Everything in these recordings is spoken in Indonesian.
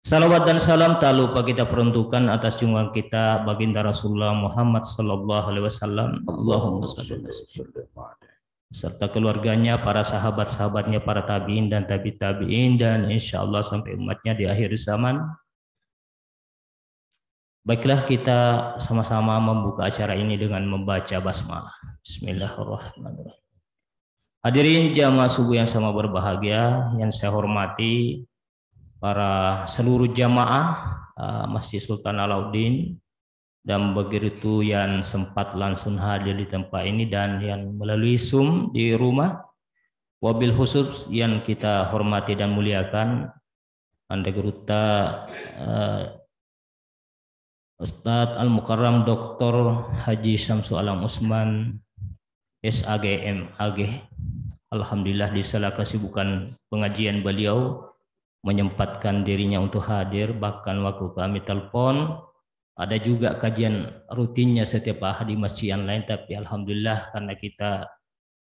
Salawat dan salam tak lupa kita peruntukkan atas junjungan kita baginda Rasulullah Muhammad sallallahu alaihi wasallam. Allahumma shalli ala sayyidina serta keluarganya, para sahabat-sahabatnya, para tabi'in dan tabi'in dan insya Allah sampai umatnya di akhir zaman. Baiklah, kita sama-sama membuka acara ini dengan membaca basmalah. Bismillahirrahmanirrahim. Hadirin jamaah subuh yang sama berbahagia, yang saya hormati para seluruh jamaah Masjid Sultan Alauddin dan begitu yang sempat langsung hadir di tempat ini dan yang melalui Zoom di rumah. Wabil khusus yang kita hormati dan muliakan Anda Geruta Ustadz Al-Mukarram Dr. Haji Syamsu Alam Usman SAGM AG. Alhamdulillah di sela kesibukan pengajian beliau menyempatkan dirinya untuk hadir, bahkan waktu kami telepon ada juga kajian rutinnya setiap hari di masjid yang lain, tapi alhamdulillah karena kita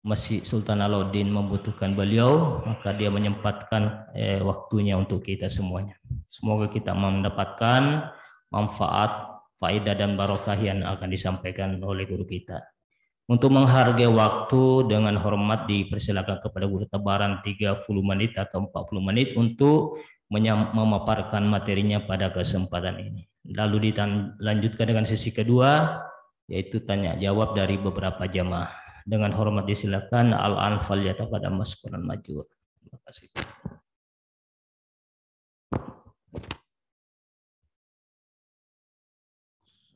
Masjid Sultan Alauddin membutuhkan beliau, maka dia menyempatkan waktunya untuk kita semuanya. Semoga kita mendapatkan manfaat, faedah dan barokah yang akan disampaikan oleh guru kita. Untuk menghargai waktu dengan hormat dipersilakan kepada guru Tabaran 30 menit atau 40 menit untuk memaparkan materinya pada kesempatan ini. Lalu dilanjutkan dengan sesi kedua, yaitu tanya jawab dari beberapa jamaah. Dengan hormat disilakan Al-Anfal pada maskuran maju. Terima kasih.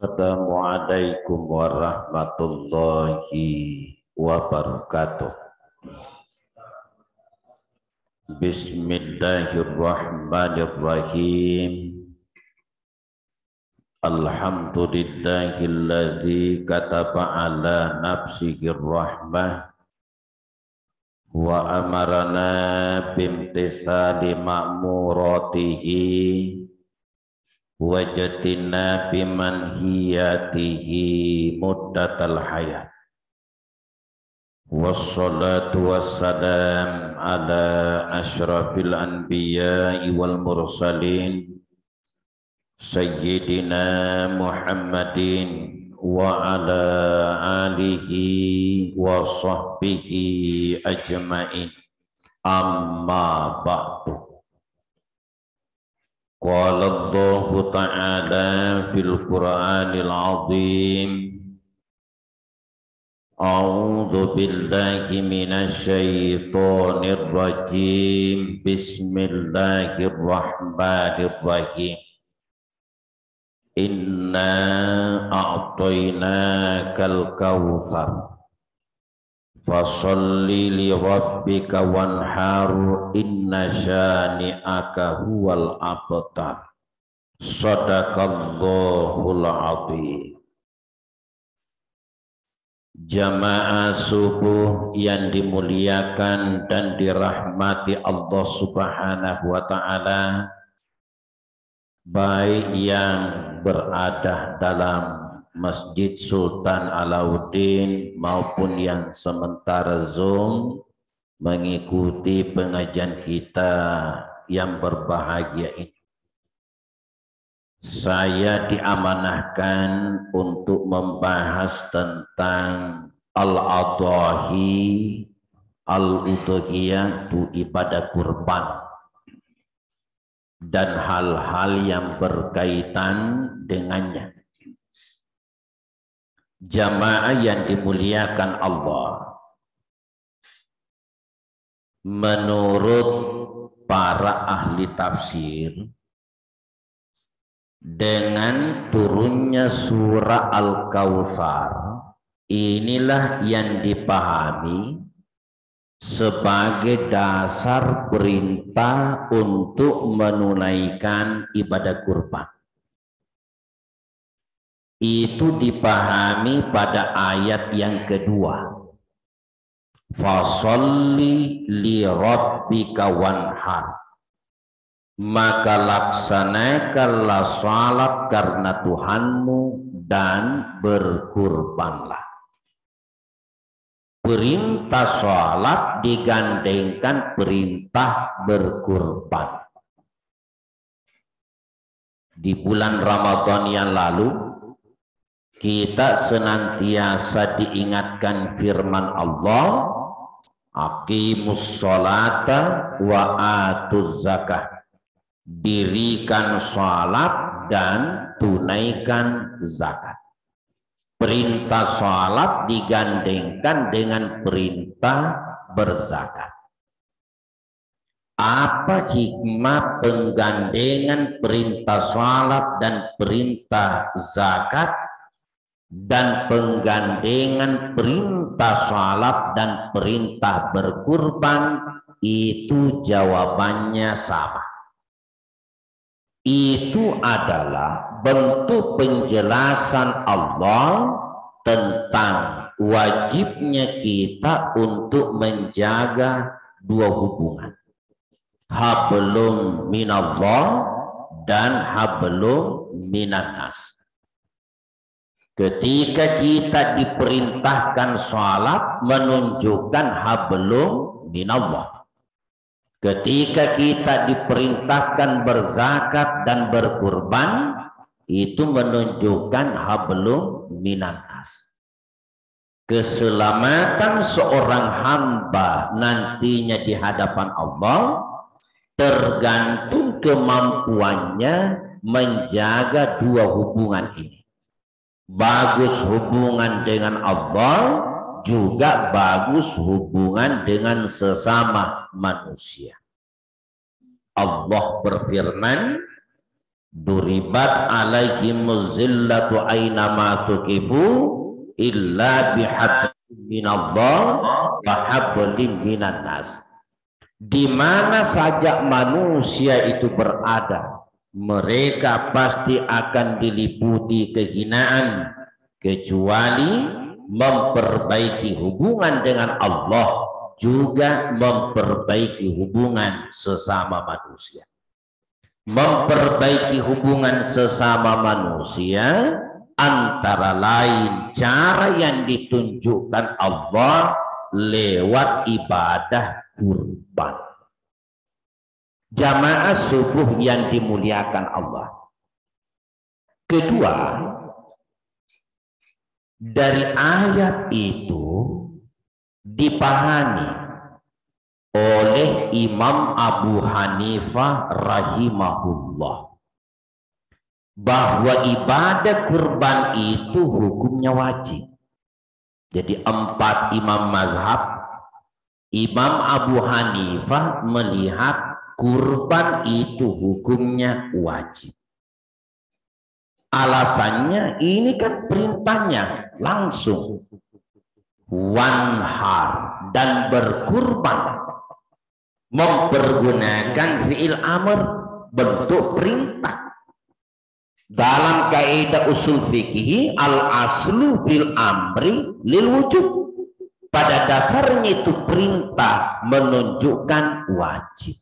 Assalamualaikum warahmatullahi wabarakatuh. Bismillahirrahmanirrahim. Alhamdulillahilladzi kataba ala nafsihir rahmah wa amarana bimtithali ma'muratihi wajadina bimanhiyatihi muddatal hayat. Wassalatu wassalam ala asyrafil anbiya'i wal mursalin Sayyidina Muhammadin wa ala alihi wa sahbihi ajma'in. Amma ba'du. Qala Allahu ta'ala fil Qur'anil 'azim. A'udzu billahi minasy syaithanir rajim. Bismillahirrahmanirrahim. Inna a'tainakal kautsar fasholli li rabbika wanhar inna syani'aka huwal abtar. Shadaqallahul azim. Jamaah subuh yang dimuliakan dan dirahmati Allah Subhanahu wa ta'ala, baik yang berada dalam Masjid Sultan Alauddin maupun yang sementara Zoom mengikuti pengajian kita yang berbahagia ini. Saya diamanahkan untuk membahas tentang al-adhahi, al-udhiyah, itu ibadah kurban, dan hal-hal yang berkaitan dengannya. Jamaah yang dimuliakan Allah, menurut para ahli tafsir, dengan turunnya surah Al-Kautsar, inilah yang dipahami sebagai dasar perintah untuk menunaikan ibadah kurban. Itu dipahami pada ayat yang kedua. Fasholli li rabbika wanhar. Maka laksanakanlah salat karena Tuhanmu dan berkurbanlah. Perintah salat digandengkan perintah berkurban. di bulan Ramadan yang lalu kita senantiasa diingatkan firman Allah, aqimus sholata wa atuz zakah, dirikan salat dan tunaikan zakat. Perintah salat digandengkan dengan perintah berzakat. Apa hikmah penggandengan perintah salat dan perintah zakat dan penggandengan perintah salat dan perintah berkurban? Itu jawabannya sama. Itu adalah bentuk penjelasan Allah tentang wajibnya kita untuk menjaga dua hubungan, hablum minallah dan hablum minannas. Ketika kita diperintahkan salat menunjukkan hablum minallah. Ketika kita diperintahkan berzakat dan berkurban, itu menunjukkan hablum minannas. Keselamatan seorang hamba nantinya di hadapan Allah tergantung kemampuannya menjaga dua hubungan ini. Bagus hubungan dengan Allah, juga bagus hubungan dengan sesama manusia. Allah berfirman, duribat alaihimuz zillatu aynama tuqifu illa bihablin minallah wa hablin minannas. Di mana saja manusia itu berada, mereka pasti akan diliputi kehinaan kecuali memperbaiki hubungan dengan Allah, juga memperbaiki hubungan sesama manusia. Memperbaiki hubungan sesama manusia antara lain cara yang ditunjukkan Allah lewat ibadah kurban. Jamaah subuh yang dimuliakan Allah. Kedua, dari ayat itu dipahami oleh Imam Abu Hanifah rahimahullah bahwa ibadah kurban itu hukumnya wajib. Jadi 4 imam mazhab, Imam Abu Hanifah melihat kurban itu hukumnya wajib. Alasannya ini kan perintahnya langsung wanhar dan berkurban, mempergunakan fi'il amr, bentuk perintah. Dalam kaidah usul fikih al aslu fil amri lil wujub, pada dasarnya itu perintah menunjukkan wajib.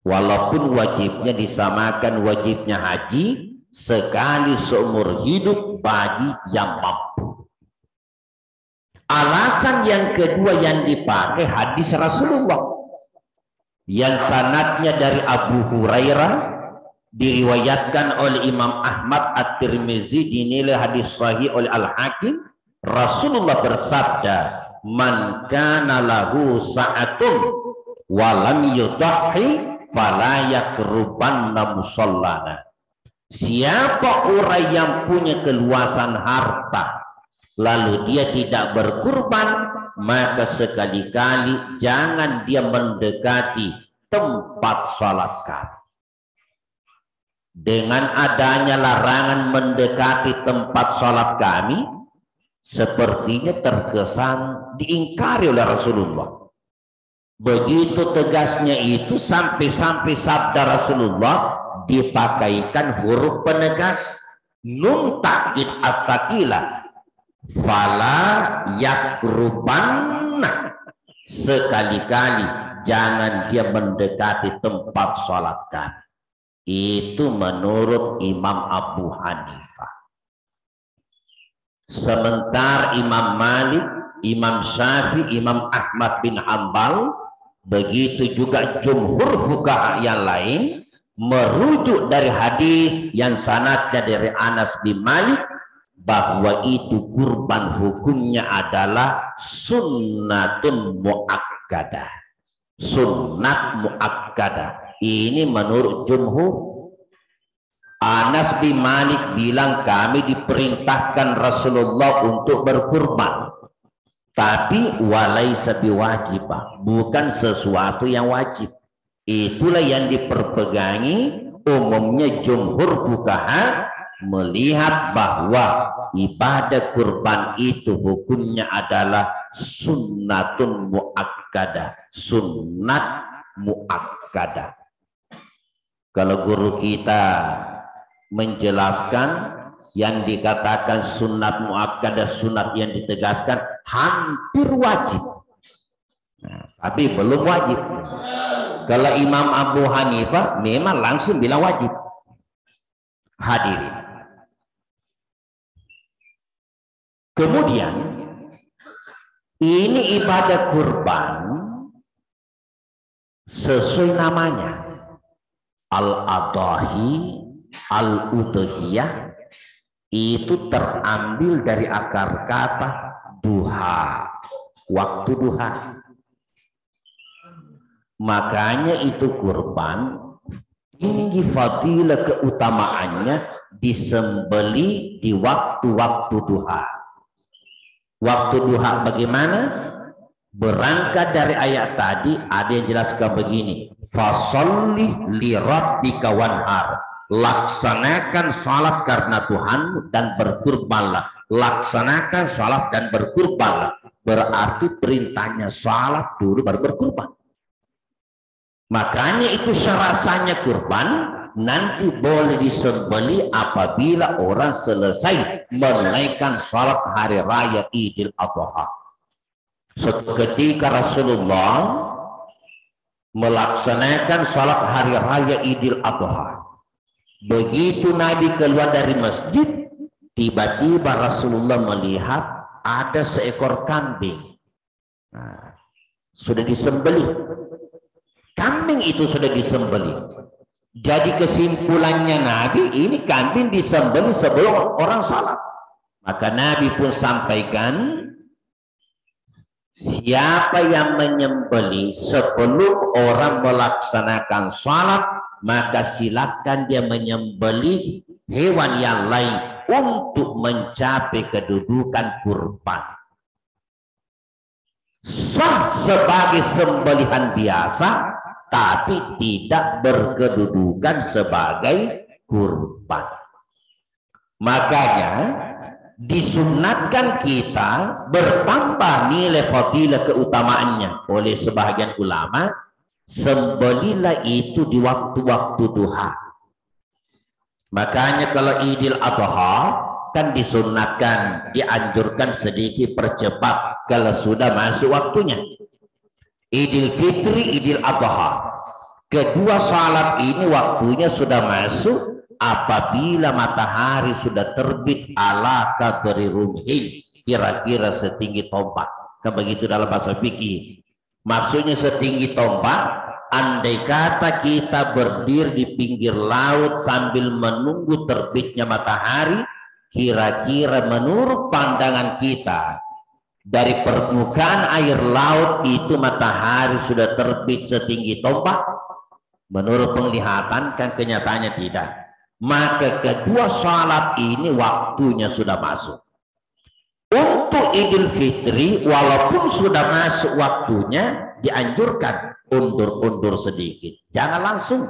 Walaupun wajibnya disamakan wajibnya haji sekali seumur hidup bagi yang mampu. Alasan yang kedua yang dipakai hadis Rasulullah yang sanadnya dari Abu Hurairah, diriwayatkan oleh Imam Ahmad At-Tirmizi, dinilai hadis sahih oleh Al-Hakim. Rasulullah bersabda, man kana lahu sa'atun wa lam yudahhi fala yakrubanna musallana. Siapa orang yang punya keluasan harta lalu dia tidak berkurban, maka sekali-kali jangan dia mendekati tempat salat kami. Dengan adanya larangan mendekati tempat salat kami, sepertinya terkesan diingkari oleh Rasulullah. Begitu tegasnya itu sampai-sampai sabda Rasulullah dipakaikan huruf penegas nun takkid as-sakila, fala yakrubanna, sekali-kali jangan dia mendekati tempat salat kami. Itu menurut Imam Abu Hanifah. Sementara Imam Malik, Imam Syafi'i, Imam Ahmad bin Hanbal, begitu juga jumhur fuqaha yang lain merujuk dari hadis yang sanadnya dari Anas bin Malik bahwa itu kurban hukumnya adalah sunnatun muakkadah. Sunnat muakkadah. Ini menurut jumhur. Anas bin Malik bilang kami diperintahkan Rasulullah untuk berkurban, tapi walaisa biwajibah, bukan sesuatu yang wajib. Itulah yang diperpegangi umumnya jumhur fuqaha, melihat bahwa ibadah kurban itu hukumnya adalah sunnatun muakkadah, sunnat muakkadah. Kalau guru kita menjelaskan yang dikatakan sunat muakkadah, sunat yang ditegaskan hampir wajib, tapi belum wajib. Kalau Imam Abu Hanifah memang langsung bilang wajib. Hadirin, kemudian ini ibadah kurban sesuai namanya, al-adahi al-udhiyah, itu terambil dari akar kata duha, waktu duha. Makanya itu kurban tinggi fadilah keutamaannya disembeli di waktu-waktu duha. Waktu duha bagaimana? Berangkat dari ayat tadi ada yang jelaskan begini, fasolli li rabbika wanhar, laksanakan salat karena Tuhanmu dan berkurbanlah. Laksanakan salat dan berkurbanlah, berarti perintahnya salat dulu baru berkurban. Makanya itu rasanya kurban nanti boleh disembeli apabila orang selesai menunaikan salat hari raya Idul Adha. Suatu ketika Rasulullah melaksanakan salat hari raya Idul Adha. Begitu Nabi keluar dari masjid, tiba-tiba Rasulullah melihat ada seekor kambing. Nah, sudah disembelih. Kambing itu sudah disembelih. Jadi kesimpulannya Nabi, ini kambing disembelih sebelum orang salat. Maka Nabi pun sampaikan, siapa yang menyembelih sebelum orang melaksanakan salat, maka silakan dia menyembelih hewan yang lain untuk mencapai kedudukan kurban. Sah sebagai sembelihan biasa, tapi tidak berkedudukan sebagai kurban. Makanya disunatkan kita bertambah nilai fadilah keutamaannya oleh sebahagian ulama, sembelilah itu di waktu-waktu duha. Makanya kalau Idul Adha kan disunatkan, dianjurkan sedikit percepat kalau sudah masuk waktunya. Idul Fitri, Idul Adha, kedua salat ini waktunya sudah masuk apabila matahari sudah terbit ala qadri rumhin, kira-kira setinggi tombak. Kan begitu dalam bahasa fikih. Maksudnya setinggi tombak, andai kata kita berdiri di pinggir laut sambil menunggu terbitnya matahari, kira-kira menurut pandangan kita dari permukaan air laut itu matahari sudah terbit setinggi tombak. Menurut penglihatan kan kenyataannya tidak. Maka kedua salat ini waktunya sudah masuk. Untuk Idul Fitri walaupun sudah masuk waktunya, dianjurkan undur-undur sedikit, jangan langsung.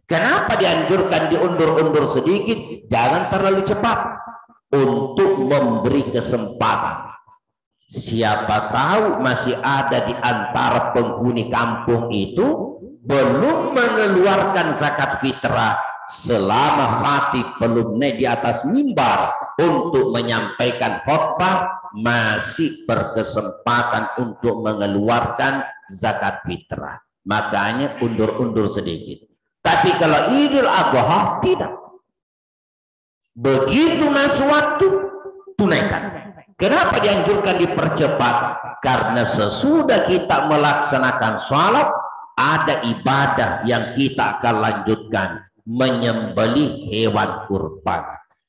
Kenapa dianjurkan diundur-undur sedikit? Jangan terlalu cepat, untuk memberi kesempatan. Siapa tahu masih ada di antara penghuni kampung itu belum mengeluarkan zakat fitrah selama khatib belum naik di atas mimbar untuk menyampaikan khutbah, masih berkesempatan untuk mengeluarkan zakat fitrah. Makanya undur-undur sedikit. Tapi kalau Idul Adha tidak. Begitu masuk waktu, tunaikan. Kenapa dianjurkan dipercepat? Karena sesudah kita melaksanakan salat, ada ibadah yang kita akan lanjutkan, menyembelih hewan kurban.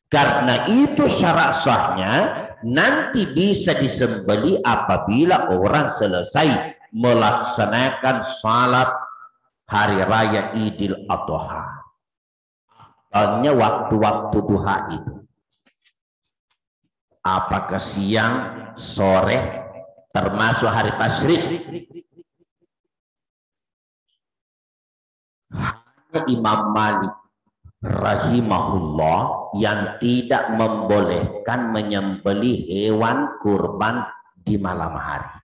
Karena itu syarat sahnya nanti bisa disembelih apabila orang selesai melaksanakan salat hari raya Idul Adha. Hanya waktu-waktu duha itu. Apakah siang, sore, termasuk hari tasyrik. Hanya Imam Malik rahimahullah yang tidak membolehkan menyembelih hewan kurban di malam hari.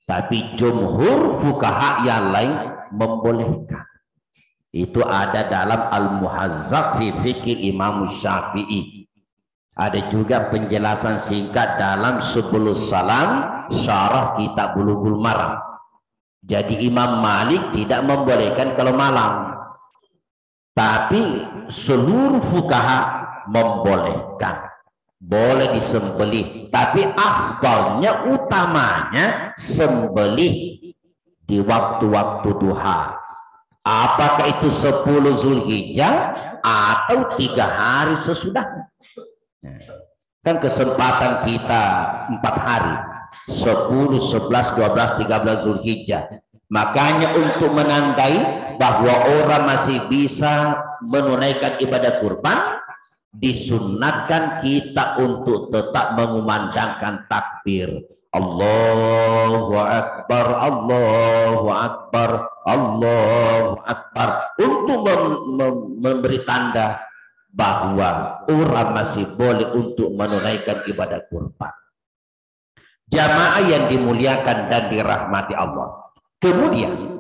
Tapi jumhur fuqaha yang lain membolehkan. Itu ada dalam Al-Muhazzab fi Fiqh Imam Syafi'i. Ada juga penjelasan singkat dalam Subulus Salam syarah kitab Bulughul Maram. Jadi Imam Malik tidak membolehkan kalau malam, tapi seluruh fuqaha membolehkan, boleh disembelih, tapi afdalnya, utamanya sembelih di waktu-waktu duha. Apakah itu 10 Zulhijjah atau 3 hari sesudahnya? Kan kesempatan kita 4 hari, 10, 11, 12, 13 Zulhijjah. Makanya untuk menandai bahwa orang masih bisa menunaikan ibadah kurban, disunnatkan kita untuk tetap mengumandangkan takbir. Allahu Akbar, Allahu Akbar, Allahu Akbar, untuk memberi tanda bahwa orang masih boleh untuk menunaikan ibadah kurban. Jamaah yang dimuliakan dan dirahmati Allah. Kemudian,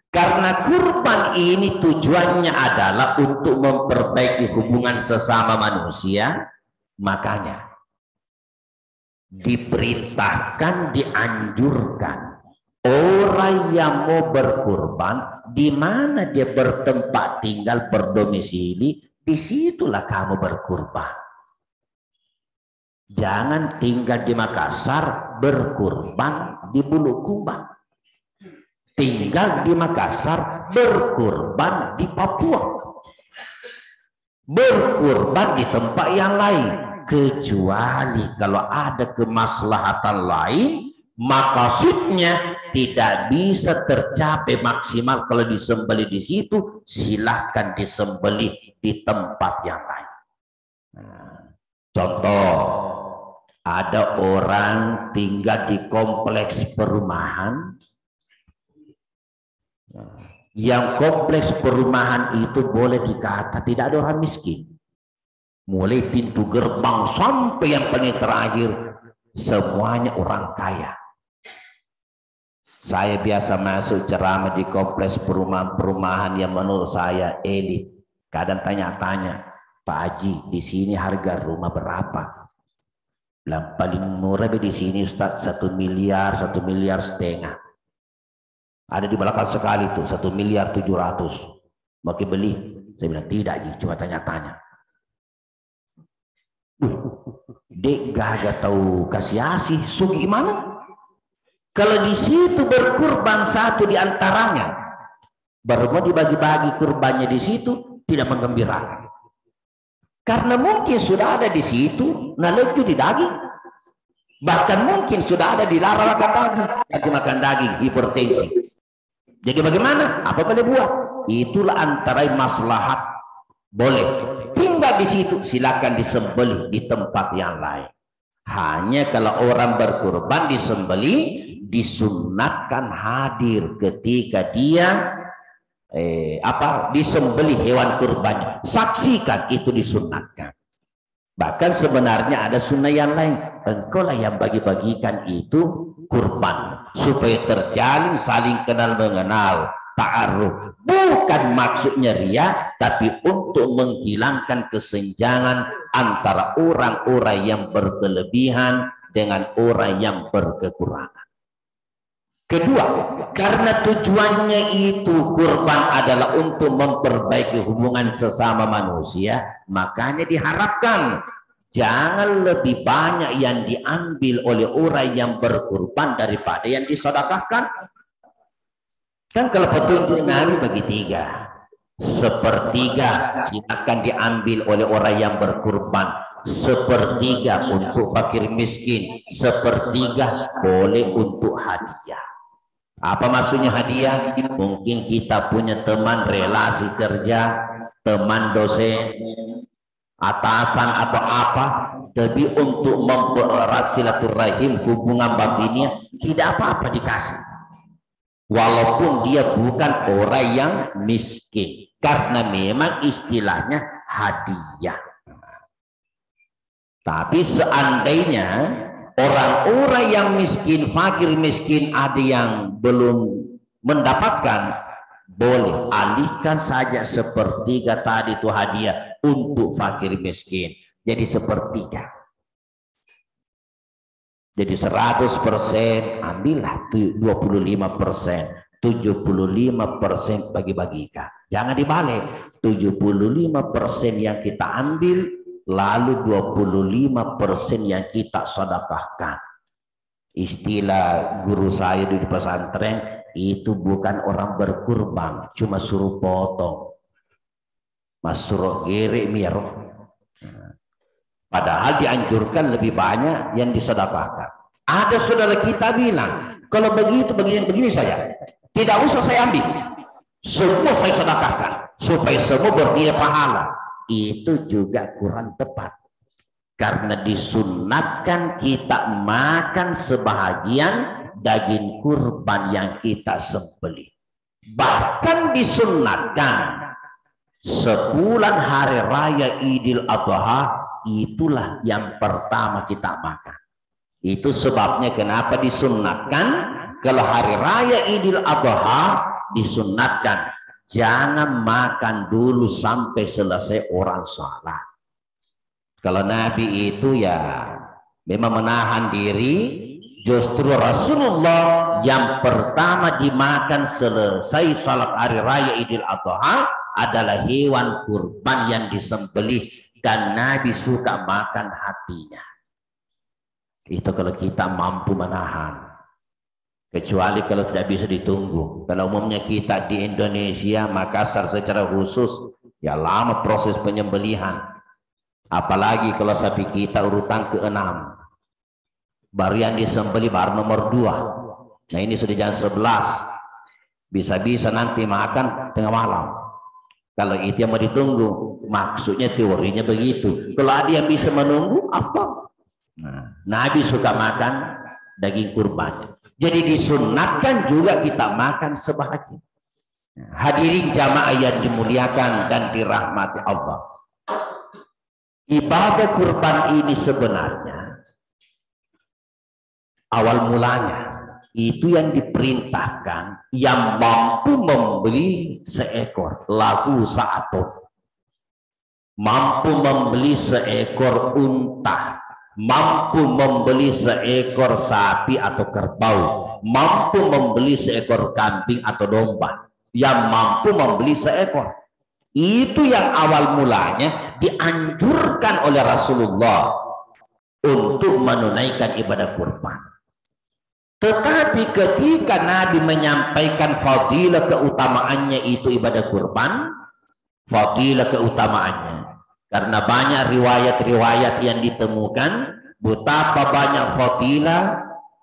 karena kurban ini tujuannya adalah untuk memperbaiki hubungan sesama manusia, makanya diperintahkan, dianjurkan orang yang mau berkurban, di mana dia bertempat tinggal, berdomisili, disitulah kamu berkurban. Jangan tinggal di Makassar berkurban di Bulukumba. Tinggal di Makassar berkurban di Papua. Berkurban di tempat yang lain. Kecuali kalau ada kemaslahatan lain, maksudnya tidak bisa tercapai maksimal kalau disembelih di situ, silahkan disembelih di tempat yang lain. Nah, contoh, ada orang tinggal di kompleks perumahan, yang kompleks perumahan itu boleh dikata tidak ada orang miskin. Mulai pintu gerbang sampai yang paling terakhir, semuanya orang kaya. Saya biasa masuk ceramah di kompleks perumahan yang menurut saya elit. Kadang tanya-tanya, Pak Haji, di sini harga rumah berapa? Paling murah di sini Ustaz 1 miliar, 1,5 miliar. Ada di belakang sekali tuh 1,7 miliar. Mau beli? Saya bilang tidak, Ji, cuma tanya-tanya. Dek gak tahu kasih asih, so gimana? Kalau di situ berkurban satu di antaranya, baru mau dibagi-bagi kurbannya di situ, tidak menggembirakan. Karena mungkin sudah ada di situ, naleju di daging. Bahkan mungkin sudah ada dilarang makan daging, hipertensi. Jadi bagaimana? Apa boleh buat? Itulah antara maslahat. Boleh. Tinggal di situ, silakan disembelih di tempat yang lain. Hanya kalau orang berkurban disembelih, disunatkan hadir ketika dia disembelih hewan kurbannya. Saksikan, itu disunatkan. Bahkan sebenarnya ada sunnah yang lain. Engkau lah yang bagi-bagikan itu kurban, supaya terjalin saling kenal mengenal, ta'aruf. Bukan maksudnya ria, tapi untuk menghilangkan kesenjangan antara orang-orang yang berkelebihan dengan orang yang berkekurangan. Kedua, karena tujuannya itu kurban adalah untuk memperbaiki hubungan sesama manusia, makanya diharapkan jangan lebih banyak yang diambil oleh orang yang berkurban daripada yang disedekahkan. Kan kalau petunjuk Nabi bagi tiga. Sepertiga silakan diambil oleh orang yang berkurban, sepertiga untuk fakir miskin, sepertiga boleh untuk hadiah. Apa maksudnya hadiah? Mungkin kita punya teman relasi kerja, teman dosen, atasan atau apa, tapi untuk mempererat silaturahim hubungan batinnya tidak apa-apa dikasih. Walaupun dia bukan orang yang miskin, karena memang istilahnya hadiah. Tapi seandainya orang-orang yang miskin, fakir miskin, ada yang belum mendapatkan, boleh alihkan saja sepertiga tadi itu hadiah untuk fakir miskin. Jadi sepertiga. Jadi 100% ambillah 25%, 75% bagi-bagikan. Jangan dibalik. 75% yang kita ambil, lalu 25% yang kita sedekahkan. Istilah guru saya di pesantren, itu bukan orang berkurban, cuma suruh potong. Mas suruh gere miaro. Padahal dianjurkan lebih banyak yang disedekahkan. Ada saudara kita bilang, kalau begitu begini saya, tidak usah saya ambil, semua saya sedekahkan supaya semua bernilai pahala. Itu juga kurang tepat, karena disunatkan kita makan sebahagian daging kurban yang kita sembelih. Bahkan disunatkan sebulan hari raya Idul Adha, itulah yang pertama kita makan. Itu sebabnya kenapa disunatkan kalau hari raya Idul Adha disunatkan jangan makan dulu sampai selesai orang sholat. Kalau Nabi itu ya memang menahan diri, justru Rasulullah yang pertama dimakan selesai sholat hari raya Idul Adha adalah hewan kurban yang disembelih, dan Nabi suka makan hatinya. Itu kalau kita mampu menahan. Kecuali kalau tidak bisa ditunggu. Kalau umumnya kita di Indonesia, Makassar secara khusus, ya lama proses penyembelihan. Apalagi kalau sapi kita urutan ke-6. Baru yang disembelih baru nomor 2. Nah ini sudah jam 11. Bisa-bisa nanti makan tengah malam. Kalau itu yang mau ditunggu, maksudnya teorinya begitu. Kalau ada yang bisa menunggu, apa? Nah, Nabi suka makan daging kurban. Jadi disunatkan juga kita makan sebahagian. Hadirin jamaah yang dimuliakan dan dirahmati Allah. Ibadah kurban ini sebenarnya awal mulanya itu yang diperintahkan yang mampu membeli seekor lagu satu, mampu membeli seekor unta, mampu membeli seekor sapi atau kerbau, mampu membeli seekor kambing atau domba, yang mampu membeli seekor. Itu yang awal mulanya dianjurkan oleh Rasulullah untuk menunaikan ibadah kurban. Tetapi ketika Nabi menyampaikan fadilah keutamaannya itu ibadah kurban, fadilah keutamaannya, karena banyak riwayat-riwayat yang ditemukan betapa banyak fadilah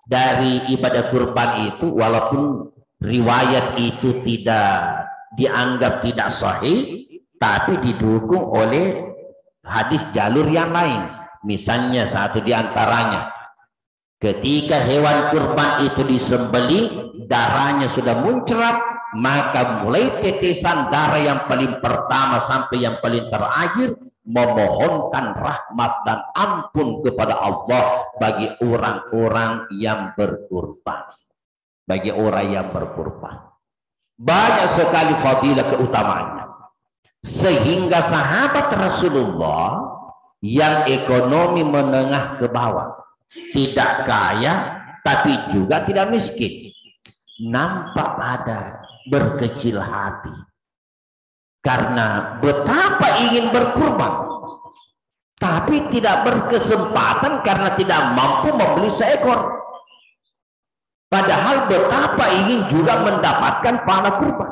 dari ibadah kurban itu, walaupun riwayat itu tidak dianggap tidak sahih, tapi didukung oleh hadis jalur yang lain. Misalnya satu di antaranya, ketika hewan kurban itu disembelih, darahnya sudah muncrat, maka mulai tetesan darah yang paling pertama sampai yang paling terakhir memohonkan rahmat dan ampun kepada Allah bagi orang-orang yang berkurban. Bagi orang yang berkurban. Banyak sekali fadilah keutamaannya. Sehingga sahabat Rasulullah yang ekonomi menengah ke bawah, tidak kaya tapi juga tidak miskin, nampak ada berkecil hati karena betapa ingin berkurban tapi tidak berkesempatan karena tidak mampu membeli seekor. Padahal betapa ingin juga mendapatkan pahala kurban.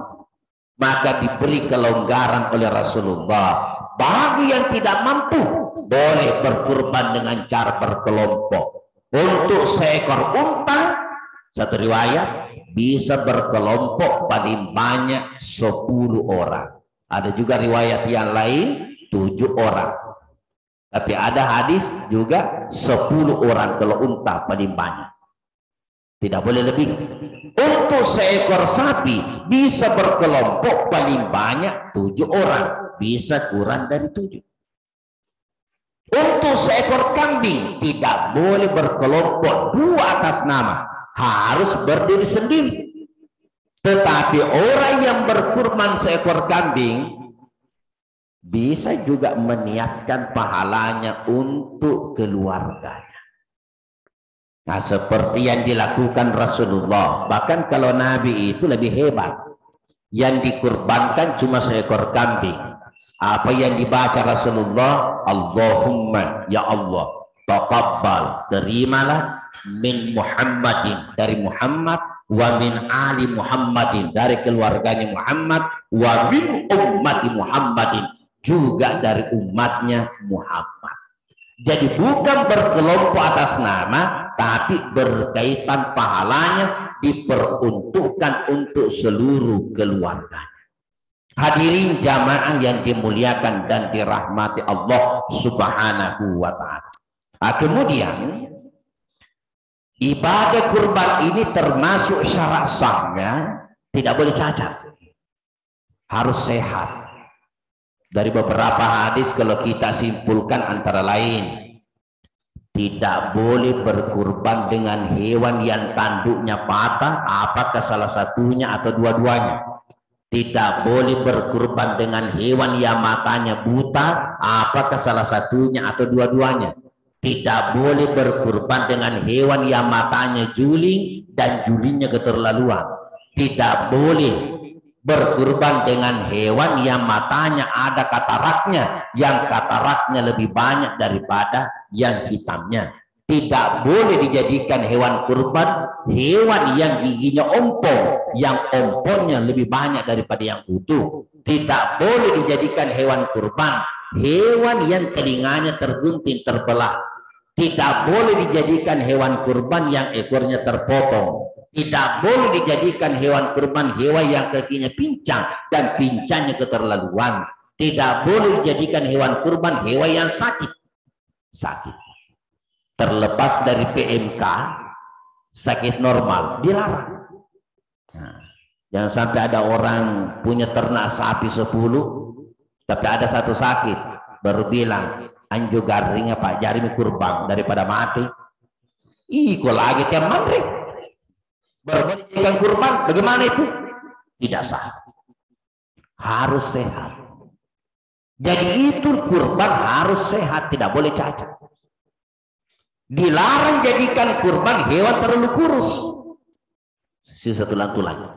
Maka diberi kelonggaran oleh Rasulullah. Bagi yang tidak mampu, boleh berkurban dengan cara berkelompok. Untuk seekor unta, satu riwayat, bisa berkelompok paling banyak 10 orang. Ada juga riwayat yang lain 7 orang. Tapi ada hadis juga 10 orang kalau unta paling banyak. Tidak boleh lebih. Untuk seekor sapi bisa berkelompok paling banyak 7 orang. Bisa kurang dari 7. Untuk seekor kambing tidak boleh berkelompok 2 atas nama. Harus berdiri sendiri. Tetapi orang yang berkurban seekor kambing bisa juga meniatkan pahalanya untuk keluarganya. Nah, seperti yang dilakukan Rasulullah. Bahkan kalau Nabi itu lebih hebat. Yang dikurbankan cuma seekor kambing. Apa yang dibaca Rasulullah? Allahumma ya Allah, taqabbal, terimalah min Muhammadin, dari Muhammad, wa min ali Muhammadin, dari keluarganya Muhammad, wa min ummati Muhammadin, juga dari umatnya Muhammad. Jadi bukan berkelompok atas nama, tapi berkaitan pahalanya diperuntukkan untuk seluruh keluarganya. Hadirin jamaah yang dimuliakan dan dirahmati Allah Subhanahu wa ta'ala. Nah, kemudian ibadah kurban ini termasuk syarat sahnya tidak boleh cacat, harus sehat. Dari beberapa hadis kalau kita simpulkan antara lain, tidak boleh berkurban dengan hewan yang tanduknya patah, apakah salah satunya atau dua-duanya. Tidak boleh berkurban dengan hewan yang matanya buta, apakah salah satunya atau dua-duanya. Tidak boleh berkurban dengan hewan yang matanya juling dan julingnya keterlaluan. Tidak boleh berkurban dengan hewan yang matanya ada kataraknya, yang kataraknya lebih banyak daripada yang hitamnya. Tidak boleh dijadikan hewan kurban hewan yang giginya ompong, yang ompongnya lebih banyak daripada yang utuh. Tidak boleh dijadikan hewan kurban hewan yang telinganya tergunting, terbelah. Tidak boleh dijadikan hewan kurban yang ekornya terpotong. Tidak boleh dijadikan hewan kurban hewan yang kakinya pincang dan pincangnya keterlaluan. Tidak boleh dijadikan hewan kurban hewan yang sakit. Terlepas dari PMK, sakit normal dilarang. Nah, jangan sampai ada orang punya ternak sapi 10, tapi ada satu sakit, baru bilang anjo garingnya Pak jari kurban daripada mati. Iko lagi tiap maghrib baru dijadikan kurban, bagaimana itu? Tidak sah. Harus sehat. Jadi itu kurban harus sehat, tidak boleh cacat. Dilarang jadikan kurban hewan terlalu kurus, sisa tulang-tulang.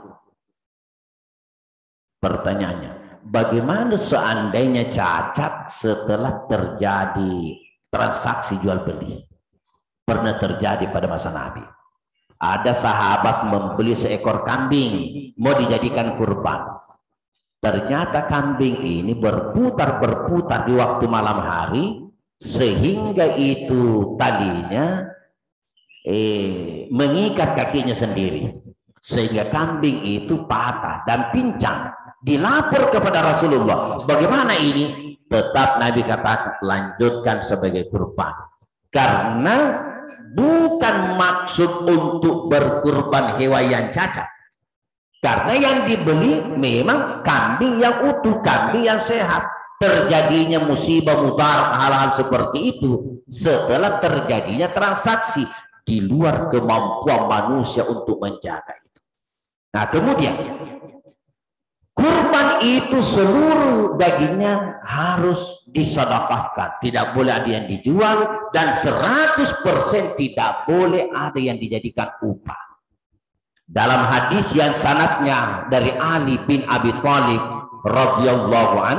Pertanyaannya, bagaimana seandainya cacat setelah terjadi transaksi jual beli? Pernah terjadi pada masa Nabi. Ada sahabat membeli seekor kambing mau dijadikan kurban. Ternyata kambing ini berputar-berputar di waktu malam hari, sehingga itu talinya mengikat kakinya sendiri, sehingga kambing itu patah dan pincang. Dilapor kepada Rasulullah, bagaimana ini? Tetap Nabi katakan lanjutkan sebagai kurban, karena bukan maksud untuk berkurban hewan yang cacat. Karena yang dibeli memang kambing yang utuh, kambing yang sehat. Terjadinya musibah mudarat hal-hal seperti itu setelah terjadinya transaksi di luar kemampuan manusia untuk menjaga itu. Nah, kemudian kurban itu seluruh dagingnya harus disedekahkan, tidak boleh ada yang dijual, dan 100% tidak boleh ada yang dijadikan upah. Dalam hadis yang sanadnya dari Ali bin Abi Thalib radhiyallahu an,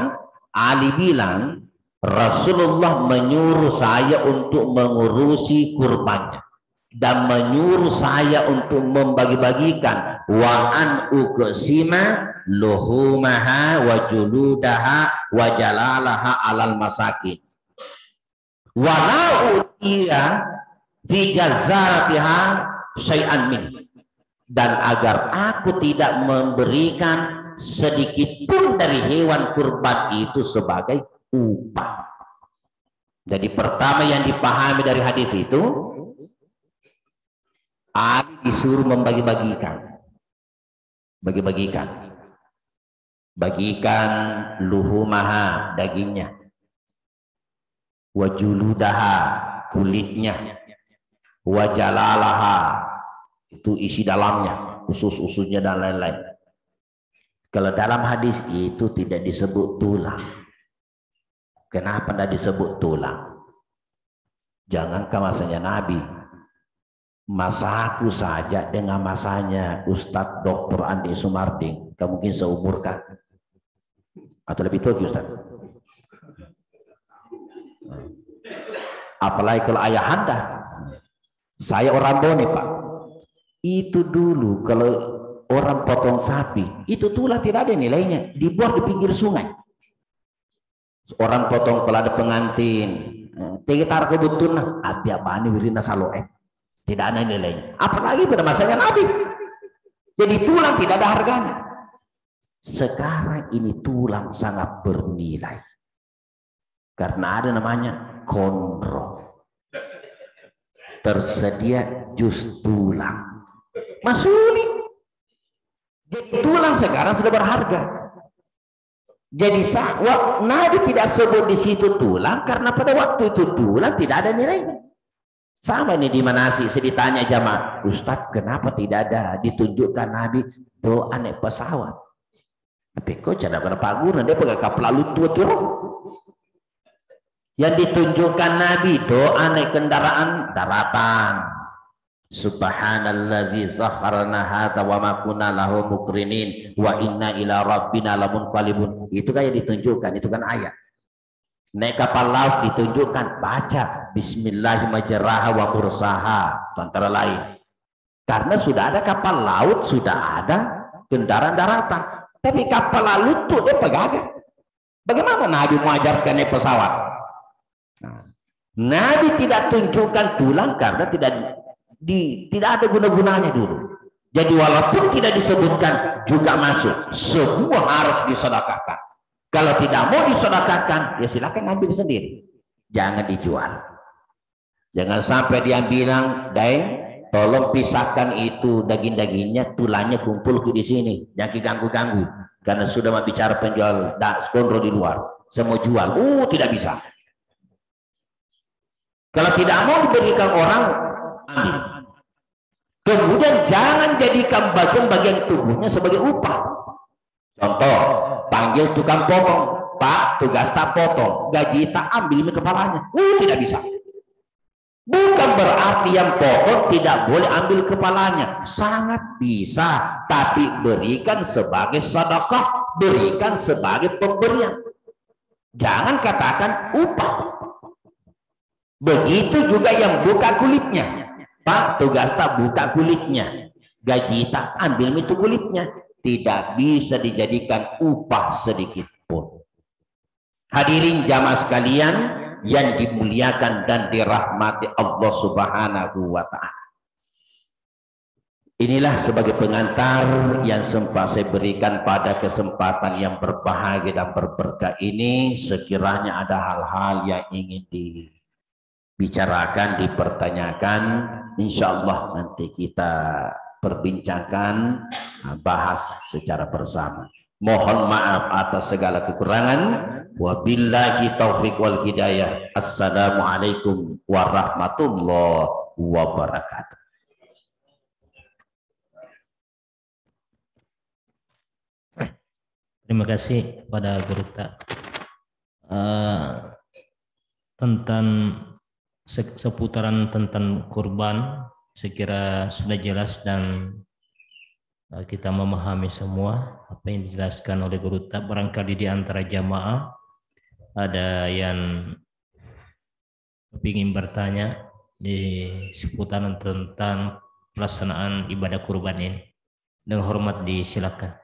Ali bilang Rasulullah menyuruh saya untuk mengurusi kurbannya. dan menyuruh saya untuk membagi-bagikan wa an uqsima luhumaha wa juludaha wa jalalaha alal masakin wa la utiya fi jazatiha syai'an min, dan agar aku tidak memberikan sedikit pun dari hewan kurban itu sebagai upah. Jadi pertama yang dipahami dari hadis itu, Ali disuruh membagi-bagikan, bagikan luhumaha, dagingnya, wajuludaha, kulitnya, wajalalaha, itu isi dalamnya, usus-ususnya dan lain-lain. Kalau dalam hadis itu tidak disebut tulang. Kenapa tidak disebut tulang? Jangankan masanya Nabi, masaku saja dengan masanya Ustadz Dr. Andi Sumarding, kamu mungkin seumur kan? Atau lebih tua Ustadz? Apalagi kalau ayah anda, saya orang Bone Pak, itu dulu kalau orang potong sapi, itu tulang tidak ada nilainya, dibuang di pinggir sungai. Orang potong kalau ada pengantin, tegitar kebutuhan, abia bani wirina saloe. Tidak ada nilainya. Apalagi pada masanya Nabi. Jadi tulang tidak ada harganya. Sekarang ini tulang sangat bernilai. Karena ada namanya konro. Tersedia jus tulang. Masuli. Jadi tulang sekarang sudah berharga. Jadi Nabi tidak sebut di situ tulang karena pada waktu itu tulang tidak ada nilainya. Sama ini di Manasik, saya ditanya jamaah, Ustadz kenapa tidak ada ditunjukkan Nabi doa naik pesawat? Tapi kok cara pada Pak Guru dia pakai kapal lalu tua. Yang ditunjukkan Nabi doa naik kendaraan daratan. Subhanallazi sakharna hadza wa ma kunna lahu muqrinin wa inna ila rabbina lamunqalibun. Itu kayak ditunjukkan, itu kan ayat. Naik kapal laut ditunjukkan, baca Bismillahirrahmanirrahim wa mursaha, antara lain. Karena sudah ada kapal laut, sudah ada kendaraan daratan. Tapi kapal laut itu dia pegagan. Bagaimana Nabi mengajarkan naik pesawat? Nah, Nabi tidak tunjukkan tulang karena tidak ada guna-gunanya dulu. Jadi walaupun tidak disebutkan juga masuk, semua harus disedekahkan. Kalau tidak mau disedekahkan, ya silakan ambil sendiri. Jangan dijual. Jangan sampai dia bilang, "Daeng, tolong pisahkan itu daging-dagingnya, tulangnya kumpul di sini. Jangan diganggu-ganggu." Karena sudah mau bicara penjual skondro di luar. Saya mau jual. Tidak bisa. Kalau tidak mau diberikan orang, ambil. Kemudian jangan jadikan bagian-bagian tubuhnya sebagai upah. Contoh, panggil tukang potong, Pak, tugas tak potong, gaji tak ambil kepalanya. Tidak bisa. Bukan berarti yang potong tidak boleh ambil kepalanya, sangat bisa, tapi berikan sebagai sedekah, berikan sebagai pemberian. Jangan katakan upah. Begitu juga yang buka kulitnya, Pak, tugas tak buka kulitnya, gaji tak ambil itu kulitnya. Tidak bisa dijadikan upah sedikit pun. Hadirin jamaah sekalian yang dimuliakan dan dirahmati Allah Subhanahu wa ta'ala. Inilah sebagai pengantar yang sempat saya berikan pada kesempatan yang berbahagia dan berberkah ini. Sekiranya ada hal-hal yang ingin dibicarakan, dipertanyakan, insya Allah nanti kita perbincangkan, bahas secara bersama. Mohon maaf atas segala kekurangan. Wabillahi taufiq wal hidayah. Assalamualaikum warahmatullahi wabarakatuh. Terima kasih pada Guru tentang seputaran tentang kurban. Saya kira sudah jelas dan kita memahami semua apa yang dijelaskan oleh Guru. Barangkali di antara jamaah ada yang ingin bertanya, di seputaran tentang pelaksanaan ibadah kurban ini. Dengan hormat disilakan.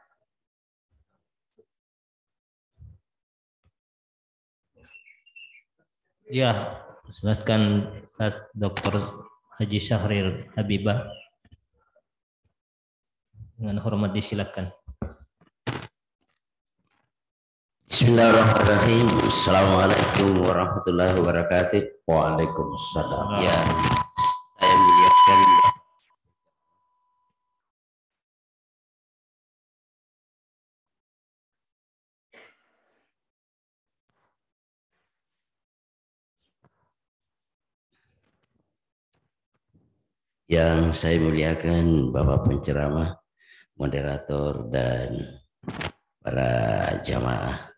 Ya, silakan Dr. Haji Syahrir Habibah. Dengan hormat disilakan. Bismillahirrahmanirrahim. Assalamualaikum warahmatullahi wabarakatuh. Waalaikumsalam. Ya, saya muliakan Bapak penceramah, moderator, dan para jamaah.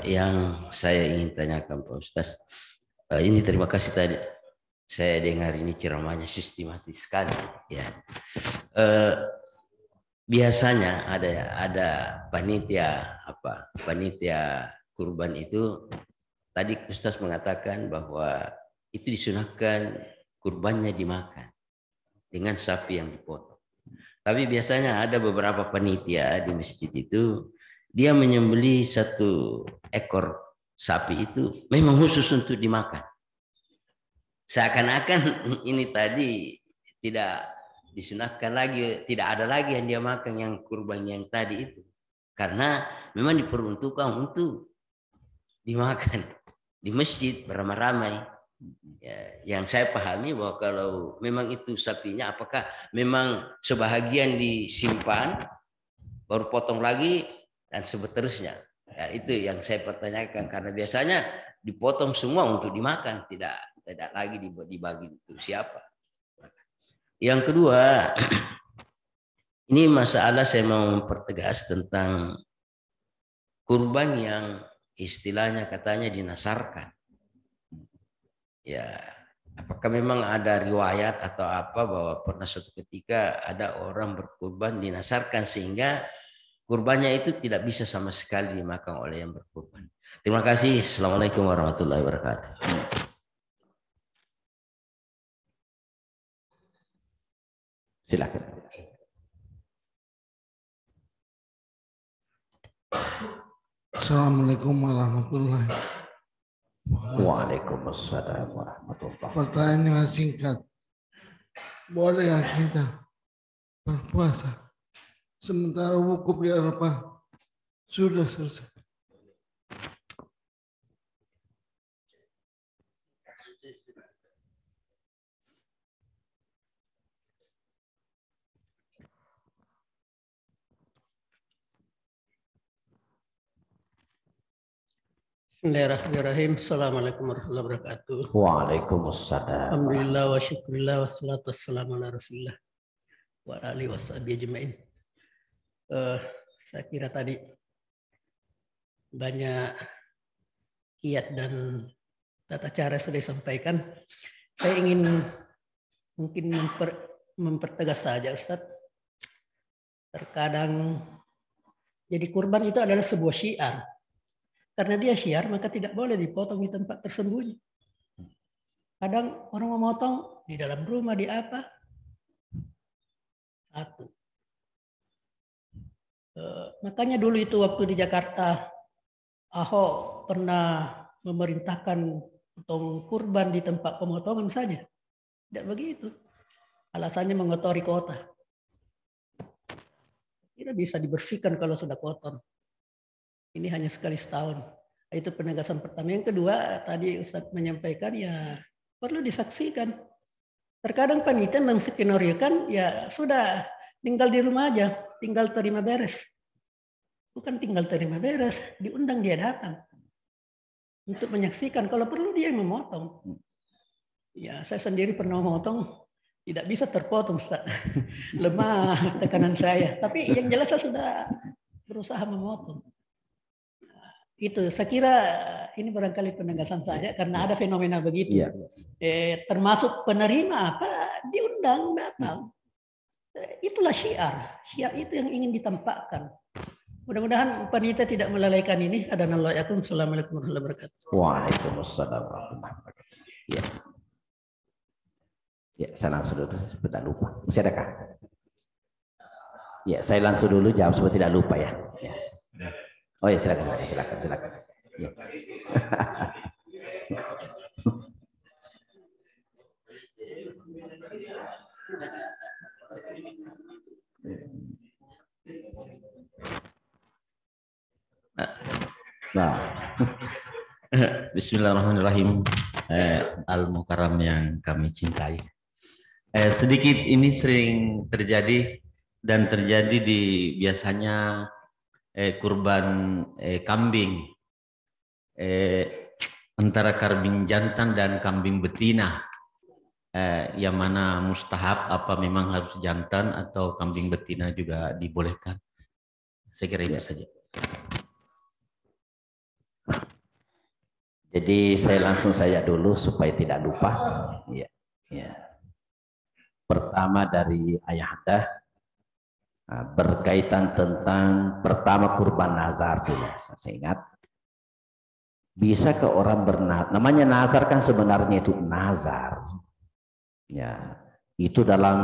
Yang saya ingin tanyakan Pak Ustaz, ini terima kasih tadi saya dengar ini ceramahnya sistematis sekali ya. Biasanya ada panitia kurban itu, tadi Ustaz mengatakan bahwa itu disunahkan kurbannya dimakan dengan sapi yang dipotong. Tapi biasanya ada beberapa panitia di masjid itu, dia menyembelih 1 ekor sapi itu memang khusus untuk dimakan. Seakan-akan ini tadi tidak disunahkan lagi, tidak ada lagi yang dia makan yang kurban yang tadi itu. Karena memang diperuntukkan untuk dimakan di masjid beramai-ramai. Ya, yang saya pahami bahwa kalau memang itu sapinya, apakah memang sebahagian disimpan, baru potong lagi, dan seterusnya. Ya, itu yang saya pertanyakan, karena biasanya dipotong semua untuk dimakan, tidak lagi dibagi untuk siapa. Yang kedua, ini masalah saya mau mempertegas tentang kurban yang istilahnya katanya dinasarkan. Ya, apakah memang ada riwayat atau apa bahwa pernah suatu ketika ada orang berkurban dinasarkan sehingga kurbannya itu tidak bisa sama sekali dimakan oleh yang berkurban. Terima kasih. Assalamualaikum warahmatullahi wabarakatuh. Silakan. Assalamualaikum warahmatullahi wabarakatuh. Waalaikumsalam warahmatullahi wabarakatuh. Pertanyaan singkat. Boleh kita berpuasa sementara wukuf di Arafah sudah selesai? Bismillahirrahmanirrahim. Assalamualaikum warahmatullahi wabarakatuh. Waalaikumsalam. Alhamdulillah wa syukurillah wassalatu wassalamu ala rasulillah wa alihi washabihi ajma'in. Saya kira tadi banyak kiat dan tata cara sudah disampaikan. Saya ingin mungkin mempertegas saja Ustaz. Terkadang jadi kurban itu adalah sebuah syiar. Karena dia syiar, maka tidak boleh dipotong di tempat tersembunyi. Kadang orang memotong di dalam rumah, di apa? Satu. Makanya dulu itu waktu di Jakarta, Ahok pernah memerintahkan potong kurban di tempat pemotongan saja. Tidak begitu. Alasannya mengotori kota. Tidak bisa dibersihkan kalau sudah kotor. Ini hanya sekali setahun. Itu penegasan pertama. Yang kedua, tadi Ustadz menyampaikan ya perlu disaksikan. Terkadang panitia menskenariokan ya sudah tinggal di rumah aja, tinggal terima beres. Bukan tinggal terima beres, diundang dia datang untuk menyaksikan. Kalau perlu dia yang memotong. Ya saya sendiri pernah memotong, tidak bisa terpotong Ustaz. Lemah tekanan saya. Tapi yang jelas saya sudah berusaha memotong. Itu saya kira ini barangkali penegasan saja karena ada fenomena begitu. Iya. Termasuk penerima apa diundang datang. Itulah syiar. Syiar itu yang ingin ditampakkan. Mudah-mudahan panitia tidak melalaikan ini. Assalamualaikum warahmatullahi wabarakatuh. Waalaikumsalam warahmatullahi wabarakatuh. Ya. Ya, saya langsung dulu, tidak lupa. Masih adakah? Ya, saya langsung dulu jawab supaya tidak lupa ya. Oh ya, silakan. Ya. Nah. Bismillahirrahmanirrahim. Al-Mukarram yang kami cintai. Sedikit ini sering terjadi dan terjadi di biasanya kurban kambing antara kambing jantan dan kambing betina, yang mana mustahab, apa memang harus jantan atau kambing betina juga dibolehkan. Saya kira itu saja. Jadi saya langsung saja dulu supaya tidak lupa. Ya. Pertama dari ayahanda berkaitan tentang pertama kurban nazar dulu. Saya ingat, bisa ke orang bernazar, namanya nazar kan sebenarnya itu nazar. Ya, itu dalam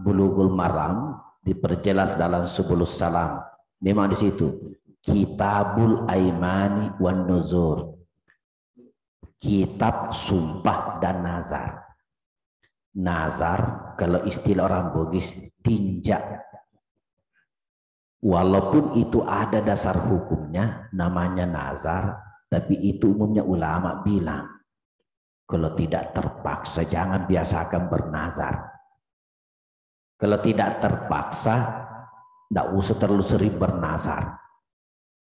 Bulughul Maram diperjelas dalam Subulus Salam. Memang di situ Kitabul Aimani wan Nuzur. Kitab sumpah dan nazar. Nazar kalau istilah orang Bugis tinjak. Walaupun itu ada dasar hukumnya namanya nazar, tapi itu umumnya ulama bilang kalau tidak terpaksa jangan biasakan bernazar. Kalau tidak terpaksa tidak usah terlalu sering bernazar.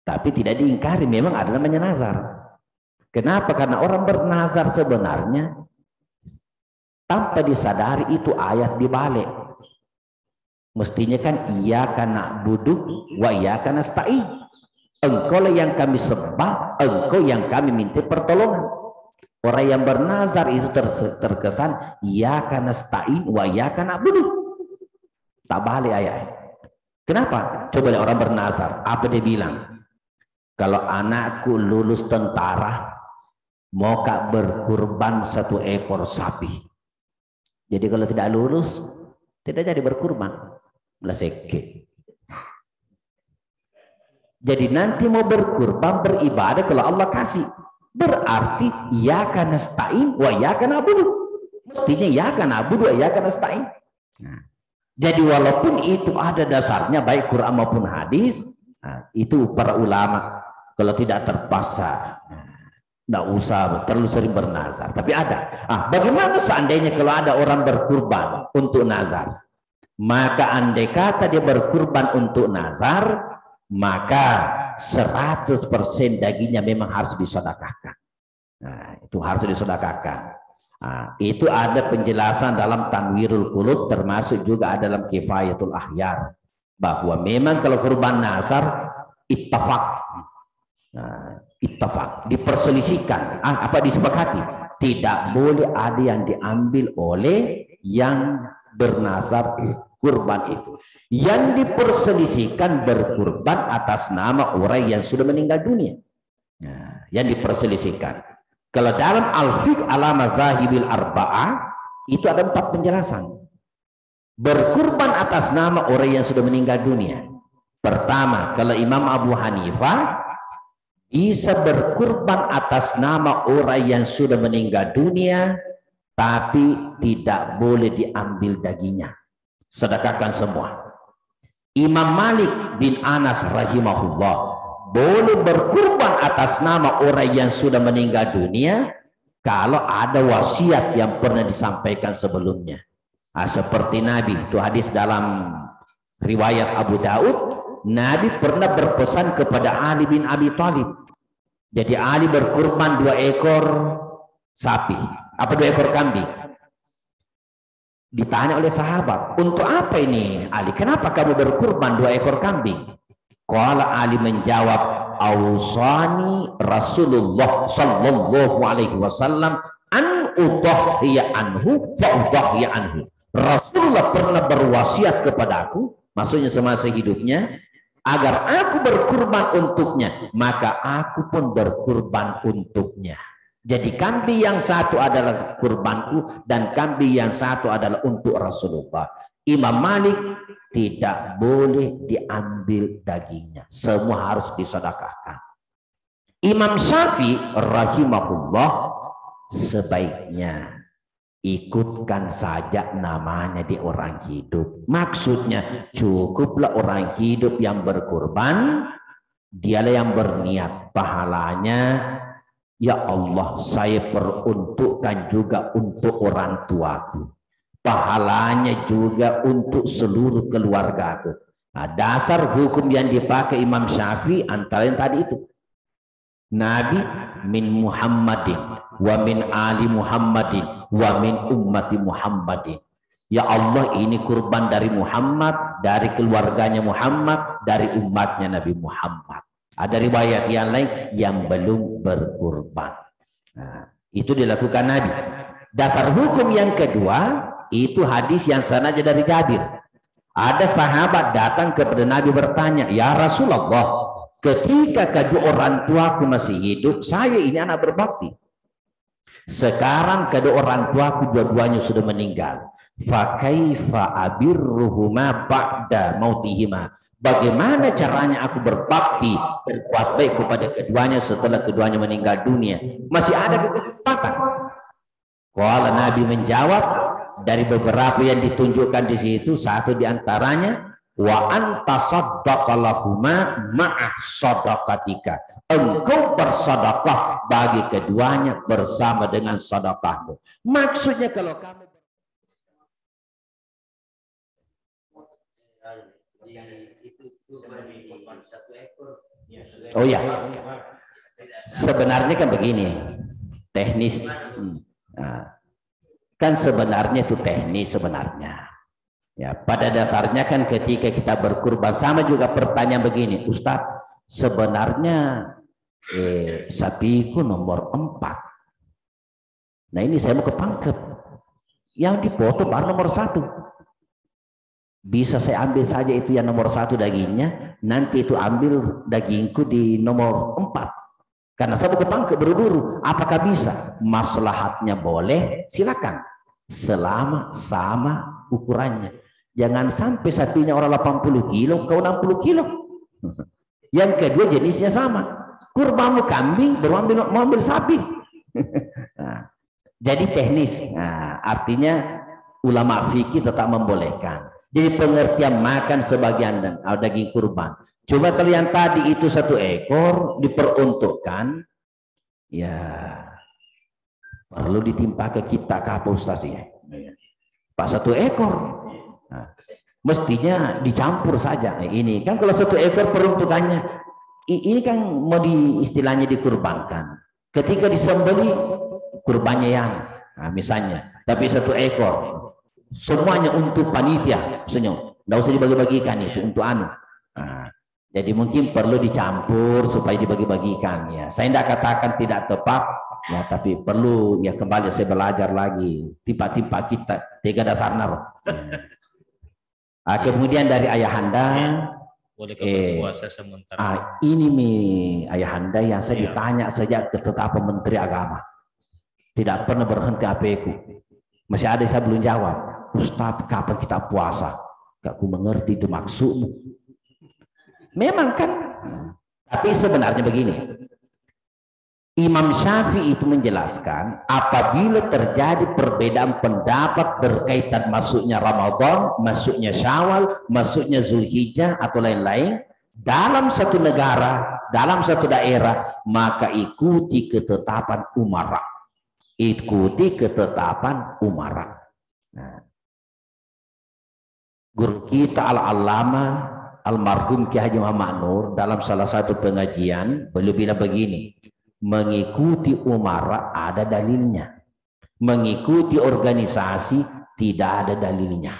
Tapi tidak diingkari memang ada namanya nazar. Kenapa? Karena orang bernazar sebenarnya tanpa disadari itu ayat dibalik. Mestinya kan iyyaka na'budu wa iyyaka nasta'in. Engkau lah yang kami sembah, engkau yang kami minta pertolongan. Orang yang bernazar itu terkesan iyyaka nasta'in wa iyyaka na'budu. Tak balik ayat. Kenapa? Coba lihat orang bernazar, apa dia bilang? Kalau anakku lulus tentara, mau kak berkurban 1 ekor sapi. Jadi kalau tidak lulus, tidak jadi berkurban. Belaseke. Jadi nanti mau berkurban, beribadah kalau Allah kasih. Berarti iyyaka nasta'in wa iyyaka na'budu. Mestinya iyyaka na'budu wa iyyaka nasta'in. Jadi walaupun itu ada dasarnya baik Quran maupun hadis, itu para ulama kalau tidak terpaksa tidak usah terlalu sering bernazar, tapi ada. Bagaimana seandainya kalau ada orang berkurban untuk nazar? Maka andai kata dia berkurban untuk nazar, maka 100% dagingnya memang harus disedekahkan. Itu harus disedekahkan. Itu ada penjelasan dalam Tanwirul Qulub, termasuk juga ada dalam Kifayatul Ahyar, bahwa memang kalau kurban nazar ittafaq. Ittafaq, diperselisihkan, apa disepakati, tidak boleh ada yang diambil oleh yang bernazar kurban itu. Yang diperselisihkan berkurban atas nama orang yang sudah meninggal dunia. Yang diperselisihkan. Kalau dalam Al-Fiqh ala Mazahibil Arba'ah itu ada 4 penjelasan. Berkurban atas nama orang yang sudah meninggal dunia. Pertama, kalau Imam Abu Hanifah bisa berkurban atas nama orang yang sudah meninggal dunia, tapi tidak boleh diambil dagingnya. Sedekahkan semua. Imam Malik bin Anas rahimahullah boleh berkurban atas nama orang yang sudah meninggal dunia kalau ada wasiat yang pernah disampaikan sebelumnya. Seperti Nabi, itu hadis dalam riwayat Abu Daud, Nabi pernah berpesan kepada Ali bin Abi Thalib. Jadi Ali berkurban 2 ekor sapi, 2 ekor kambing. Ditanya oleh sahabat, untuk apa ini Ali? Kenapa kamu berkurban 2 ekor kambing? Qala Ali menjawab, Ausani Rasulullah sallallahu alaihi wasallam an udhiya anhu fa udhiya anhu. Rasulullah pernah berwasiat kepadaku, maksudnya semasa hidupnya, agar aku berkurban untuknya, maka aku pun berkurban untuknya. Jadi kambing yang satu adalah kurbanku dan kambing yang satu adalah untuk Rasulullah. Imam Malik tidak boleh diambil dagingnya, semua harus disedekahkan. Imam Syafi'i rahimahullah sebaiknya ikutkan saja namanya di orang hidup. Maksudnya cukuplah orang hidup yang berkurban, dialah yang berniat pahalanya. Ya Allah, saya peruntukkan juga untuk orang tuaku. Pahalanya juga untuk seluruh keluargaku. Nah, dasar hukum yang dipakai Imam Syafi'i antara yang tadi itu. Nabi min Muhammadin wa min ali Muhammadin wa min ummati Muhammadin. Ya Allah, ini kurban dari Muhammad, dari keluarganya Muhammad, dari umatnya Nabi Muhammad. Ada riwayat yang lain yang belum berkurban. Nah, itu dilakukan Nabi. Dasar hukum yang kedua itu hadis yang sanadnya dari Jabir. Ada sahabat datang kepada Nabi bertanya, ya Rasulullah, ketika kedua orang tuaku masih hidup, saya ini anak berbakti. Sekarang kedua orang tuaku dua-duanya sudah meninggal. Fa kaifa abirruhuma ba'da mautihima? Bagaimana caranya aku berbakti, berbuat baik kepada keduanya setelah keduanya meninggal dunia? Masih ada kesempatan. Kalau Nabi menjawab, dari beberapa yang ditunjukkan di situ, satu diantaranya, wa anta saddaqalahuma ma'ah sadaqatika. Engkau bersedekah bagi keduanya bersama dengan sedekahmu. Maksudnya kalau kamu oh ya, sebenarnya kan begini, teknis. Nah, kan sebenarnya itu teknis sebenarnya. Ya, pada dasarnya kan ketika kita berkurban sama juga pertanyaan begini, Ustadz, sebenarnya sapiku nomor 4. Nah ini saya mau ke pangkep, yang dipotong baru nomor 1. Bisa saya ambil saja itu yang nomor 1 dagingnya, nanti itu ambil dagingku di nomor 4. Karena saya mau ke pangkep buru-buru. Apakah bisa? Maslahatnya boleh, silakan. Selama sama ukurannya. Jangan sampai sapinya orang 80 kilo, kau 60 kilo. Yang kedua jenisnya sama. Kurbanmu kambing, baru mau ambil sapi. Nah, jadi teknis. Nah, artinya ulama fikih tetap membolehkan. Jadi pengertian makan sebagian dan daging kurban. Coba kalau yang tadi itu 1 ekor diperuntukkan, ya perlu ditimpa ke kita ke apa Ustaz ya. Pak 1 ekor. Nah, mestinya dicampur saja. Nah, ini kan kalau 1 ekor peruntukannya, ini kan mau istilahnya dikurbankan. Ketika disembeli kurbannya yang, nah, misalnya, tapi 1 ekor. Semuanya untuk panitia, maksudnya nggak usah dibagi-bagikan itu untuk anu. Nah, jadi mungkin perlu dicampur supaya dibagi-bagikan ya. Saya tidak katakan tidak tepat ya, tapi perlu ya kembali saya belajar lagi. Tiba-tiba kita 3 dasarnya. Nah, kemudian dari ayahanda, boleh berpuasa sementara. Ini ayahanda yang saya ditanya sejak ketetapan Menteri Agama, tidak pernah berhenti APku. Masih ada saya belum jawab. Ustaz, kapan kita puasa? Gak ku mengerti itu maksudmu. Memang kan, tapi sebenarnya begini. Imam Syafi'i itu menjelaskan apabila terjadi perbedaan pendapat berkaitan masuknya Ramadan, masuknya Syawal, masuknya Zulhijjah atau lain-lain dalam satu negara, dalam satu daerah, maka ikuti ketetapan umara. Ikuti ketetapan umara. Nah, guru kita Al-Allamah almarhum Ki Haji Muhammad Nur dalam salah satu pengajian beliau bilang begini, mengikuti umara ada dalilnya, mengikuti organisasi tidak ada dalilnya.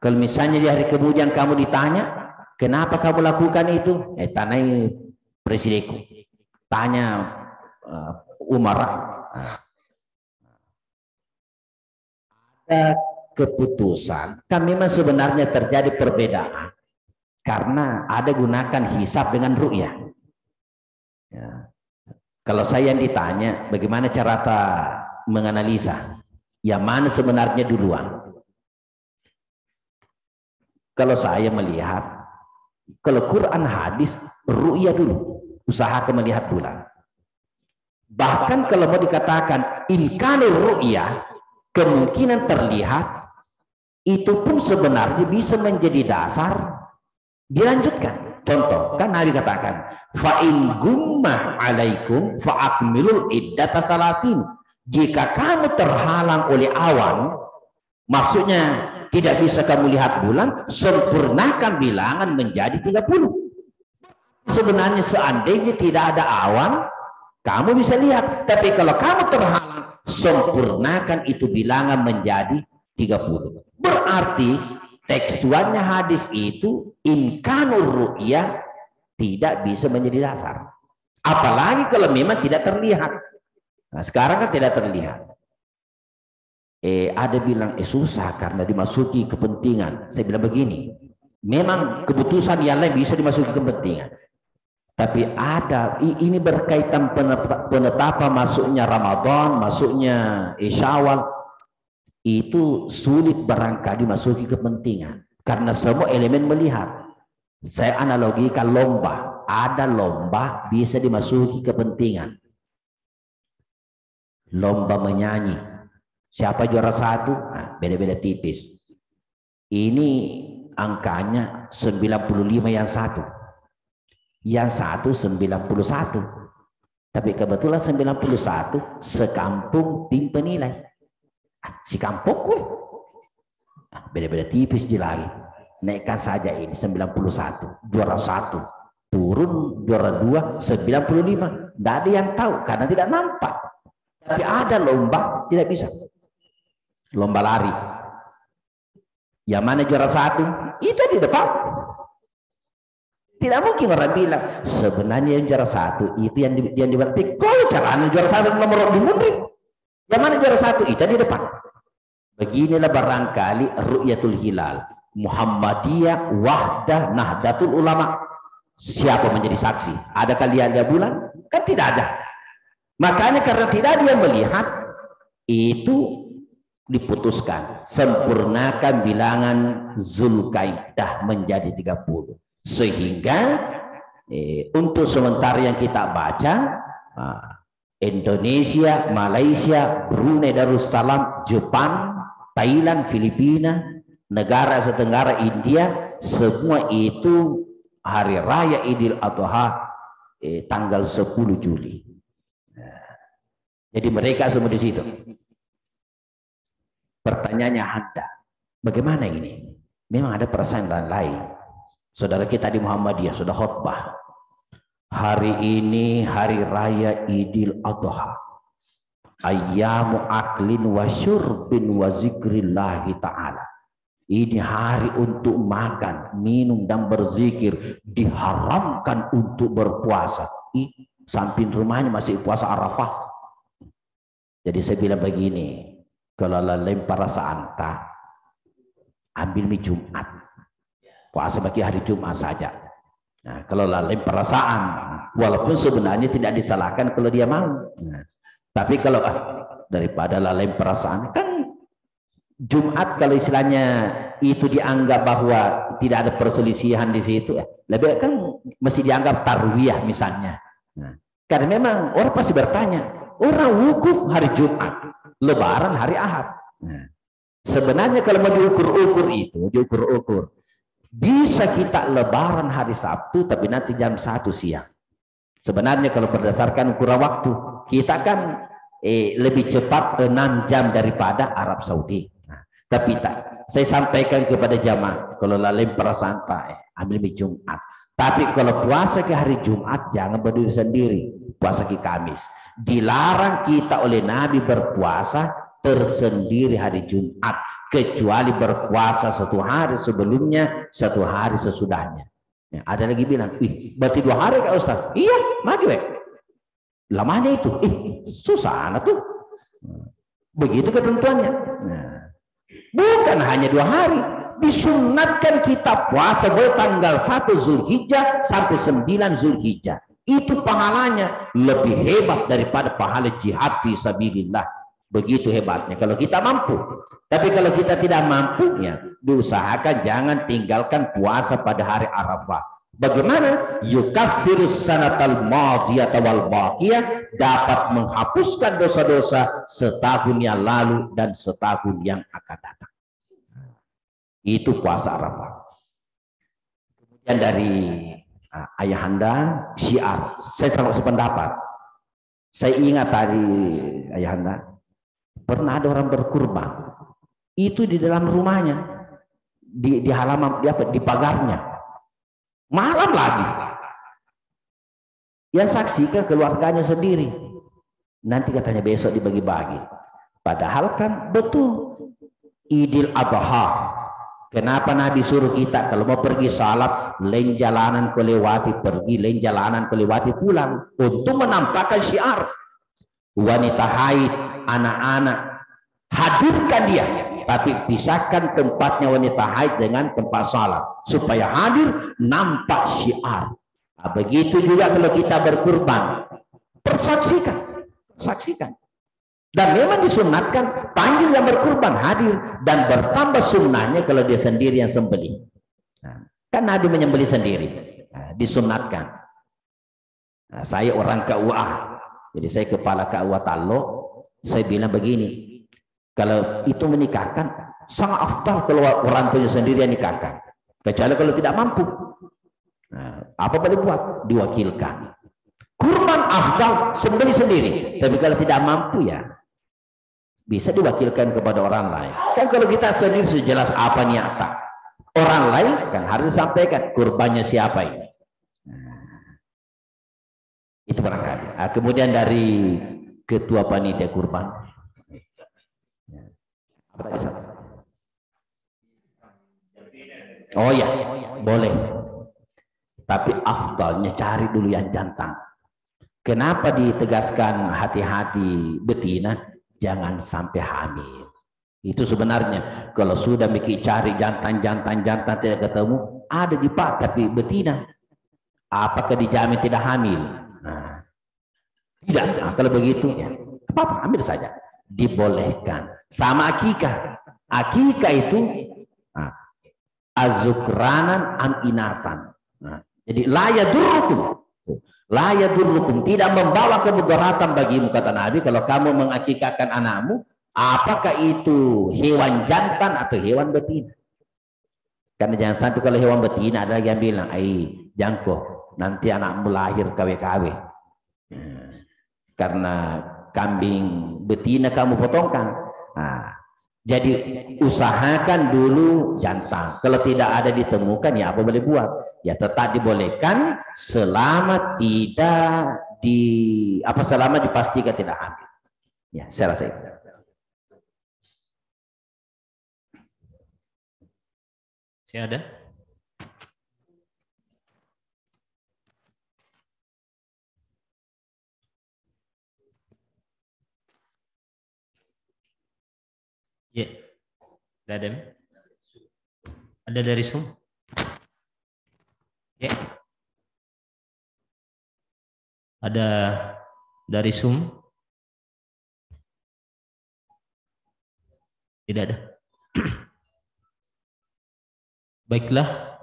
Kalau misalnya di hari kemudian kamu ditanya kenapa kamu lakukan itu, tanai presidenku, tanya umara. Ada keputusan, kan memang sebenarnya terjadi perbedaan karena ada gunakan hisab dengan ru'yah. Ya. Kalau saya yang ditanya, bagaimana cara menganalisa? Yang mana sebenarnya duluan? Kalau saya melihat, kalau Quran hadis, ru'ya dulu. Usahakan melihat bulan. Bahkan kalau mau dikatakan, imkanul ru'ya, kemungkinan terlihat, itu pun sebenarnya bisa menjadi dasar dilanjutkan. Contoh, kan Nabi katakan, fa'in gummah alaikum fa'akmilul iddata salasin. Jika kamu terhalang oleh awan, maksudnya tidak bisa kamu lihat bulan, sempurnakan bilangan menjadi 30. Sebenarnya seandainya tidak ada awan, kamu bisa lihat. Tapi kalau kamu terhalang, sempurnakan itu bilangan menjadi 30. Berarti tekstualnya hadis itu imkanur ru'ya tidak bisa menjadi dasar. Apalagi kalau memang tidak terlihat. Nah, sekarang kan tidak terlihat. Ada bilang susah karena dimasuki kepentingan. Saya bilang begini, memang keputusan yang lain bisa dimasuki kepentingan. Tapi ada, ini berkaitan penetapan masuknya Ramadan, masuknya Syawal, itu sulit barangkali dimasuki kepentingan. Karena semua elemen melihat. Saya analogikan lomba. Ada lomba bisa dimasuki kepentingan. Lomba menyanyi. Siapa juara 1? Nah, beda-beda tipis. Ini angkanya 95 yang satu. Yang satu 91. Tapi kebetulan 91 sekampung tim penilai. Si kampung gue. Beda-beda tipis dia lagi. Naikkan saja ini 91. Juara 1. Turun juara 2 95. Tidak ada yang tahu karena tidak nampak. Tapi ada lomba tidak bisa. Lomba lari. Yang mana juara 1? Itu di depan. Tidak mungkin orang bilang sebenarnya yang juara 1 itu yang diberarti. Kok caranya juara 1 nomor dimundur? Yang mana juara 1? Itu di depan. Beginilah barangkali ru'yatul hilal. Muhammadiyah, Wahdah, Nahdlatul Ulama. Siapa menjadi saksi? Ada kalian lihat bulan? Kan tidak ada. Makanya karena tidak ada yang melihat, itu diputuskan. Sempurnakan bilangan Zulkaidah menjadi 30. Sehingga untuk sementara yang kita baca, Indonesia, Malaysia, Brunei Darussalam, Jepang, Thailand, Filipina, negara Asia Tenggara, India, semua itu hari raya Idul Adha tanggal 10 Juli. Jadi mereka semua di situ. Pertanyaannya ada, bagaimana ini? Memang ada perasaan lain. Saudara kita di Muhammadiyah sudah khutbah. Hari ini hari raya Idul Adha. Ayyamu aklin wa syurbin wa zikrillahi ta'ala. Ini hari untuk makan, minum dan berzikir. Diharamkan untuk berpuasa. Samping rumahnya masih puasa Arafah. Jadi saya bilang begini, kalau lempar rasa anta, ambil mie Jumat. Puasa bagi hari Jumat saja. Nah, kalau lempar perasaan, walaupun sebenarnya tidak disalahkan kalau dia mau. Nah, tapi kalau daripada lempar perasaan, kan Jumat kalau istilahnya itu dianggap bahwa tidak ada perselisihan di situ, ya, lebih kan mesti dianggap tarwiyah misalnya. Nah, karena memang orang pasti bertanya, orang wukuf hari Jumat, Lebaran hari Ahad. Nah, sebenarnya kalau mau diukur-ukur itu, diukur-ukur, bisa kita Lebaran hari Sabtu, tapi nanti jam 1 siang. Sebenarnya kalau berdasarkan ukuran waktu, kita kan lebih cepat 6 jam daripada Arab Saudi. Nah, tapi tak, saya sampaikan kepada jamaah, kalau lempar santai, ambil mie Jumat. Tapi kalau puasa ke hari Jumat, jangan berdiri sendiri, puasa ke Kamis. Dilarang kita oleh Nabi berpuasa tersendiri hari Jumat, kecuali berpuasa 1 hari sebelumnya, 1 hari sesudahnya. Ya, ada lagi bilang, berarti 2 hari Kak Ustaz? Iya, maju lamanya itu, susah tuh. Begitu ketentuannya. Nah, bukan hanya 2 hari, disunatkan kita puasa dari tanggal 1 Zulhijjah sampai 9 Zulhijjah. Itu pahalanya lebih hebat daripada pahala jihad fi sabilillah. Begitu hebatnya kalau kita mampu. Tapi kalau kita tidak mampu, ya diusahakan jangan tinggalkan puasa pada hari Arafah. Bagaimana? Yukaffirus sanatal madiyata wal baqiyah, dapat menghapuskan dosa-dosa setahun yang lalu dan setahun yang akan datang. Itu puasa Arafah. Kemudian dari ayahanda syiar, saya sangat sependapat. Saya ingat tadi ayahanda, pernah ada orang berkurban itu di dalam rumahnya, di halaman di pagarnya, malam lagi. Yang saksikan keluarganya sendiri. Nanti katanya besok dibagi-bagi. Padahal kan betul Idul Adha. Kenapa Nabi suruh kita kalau mau pergi salat, lain jalanan kau lewati pergi, lain jalanan kau lewati pulang, untuk menampakkan syiar. Wanita haid, anak-anak, hadirkan dia, tapi pisahkan tempatnya wanita haid dengan tempat salat supaya hadir nampak syiar. Nah, begitu juga kalau kita berkurban, saksikan. Dan memang disunatkan panggil yang berkurban hadir, dan bertambah sunnahnya kalau dia sendiri yang sembelih. Nah, kan Nabi menyembelih sendiri, nah, disunatkan. Nah, saya orang KUA, jadi saya kepala KUA Talo, saya bilang begini, kalau itu menikahkan sangat afdal kalau orang tuanya sendiri yang nikahkan, kecuali kalau tidak mampu. Nah, apa boleh buat? Diwakilkan. Kurban afdal sembelih sendiri, tapi kalau tidak mampu ya bisa diwakilkan kepada orang lain. Kan kalau kita sendiri sejelas apa niatan, orang lain kan harus disampaikan kurbannya siapa ini. Nah, itu barangkali. Nah, kemudian dari ketua panitia kurban. Apa tadi? Oh ya, boleh. Tapi afdalnya cari dulu yang jantan. Kenapa ditegaskan hati-hati betina? Jangan sampai hamil. Itu sebenarnya kalau sudah mikir cari jantan tidak ketemu, ada di Pak tapi betina. Apakah dijamin tidak hamil? Nah, tidak. Nah, kalau begitu ya apa-apa, ambil saja. Dibolehkan. Sama akikah. Akikah itu azukranan am inasan. Nah, jadi la yadurrukum, tidak membawa kemudaratan bagimu, kata Nabi, kalau kamu mengakikahkan anakmu, apakah itu hewan jantan atau hewan betina. Karena jangan sampai kalau hewan betina ada yang bilang, jangko nanti anakmu lahir KW-KW. Karena kambing betina kamu potongkan. Nah, jadi usahakan dulu jantan. Kalau tidak ada ditemukan, ya apa boleh buat? Ya tetap dibolehkan selama tidak selama dipastikan tidak hamil. Ya, saya rasa itu. Saya ada. Ya, ada dari Zoom. Ya. Ada dari Zoom? Tidak ada. Baiklah.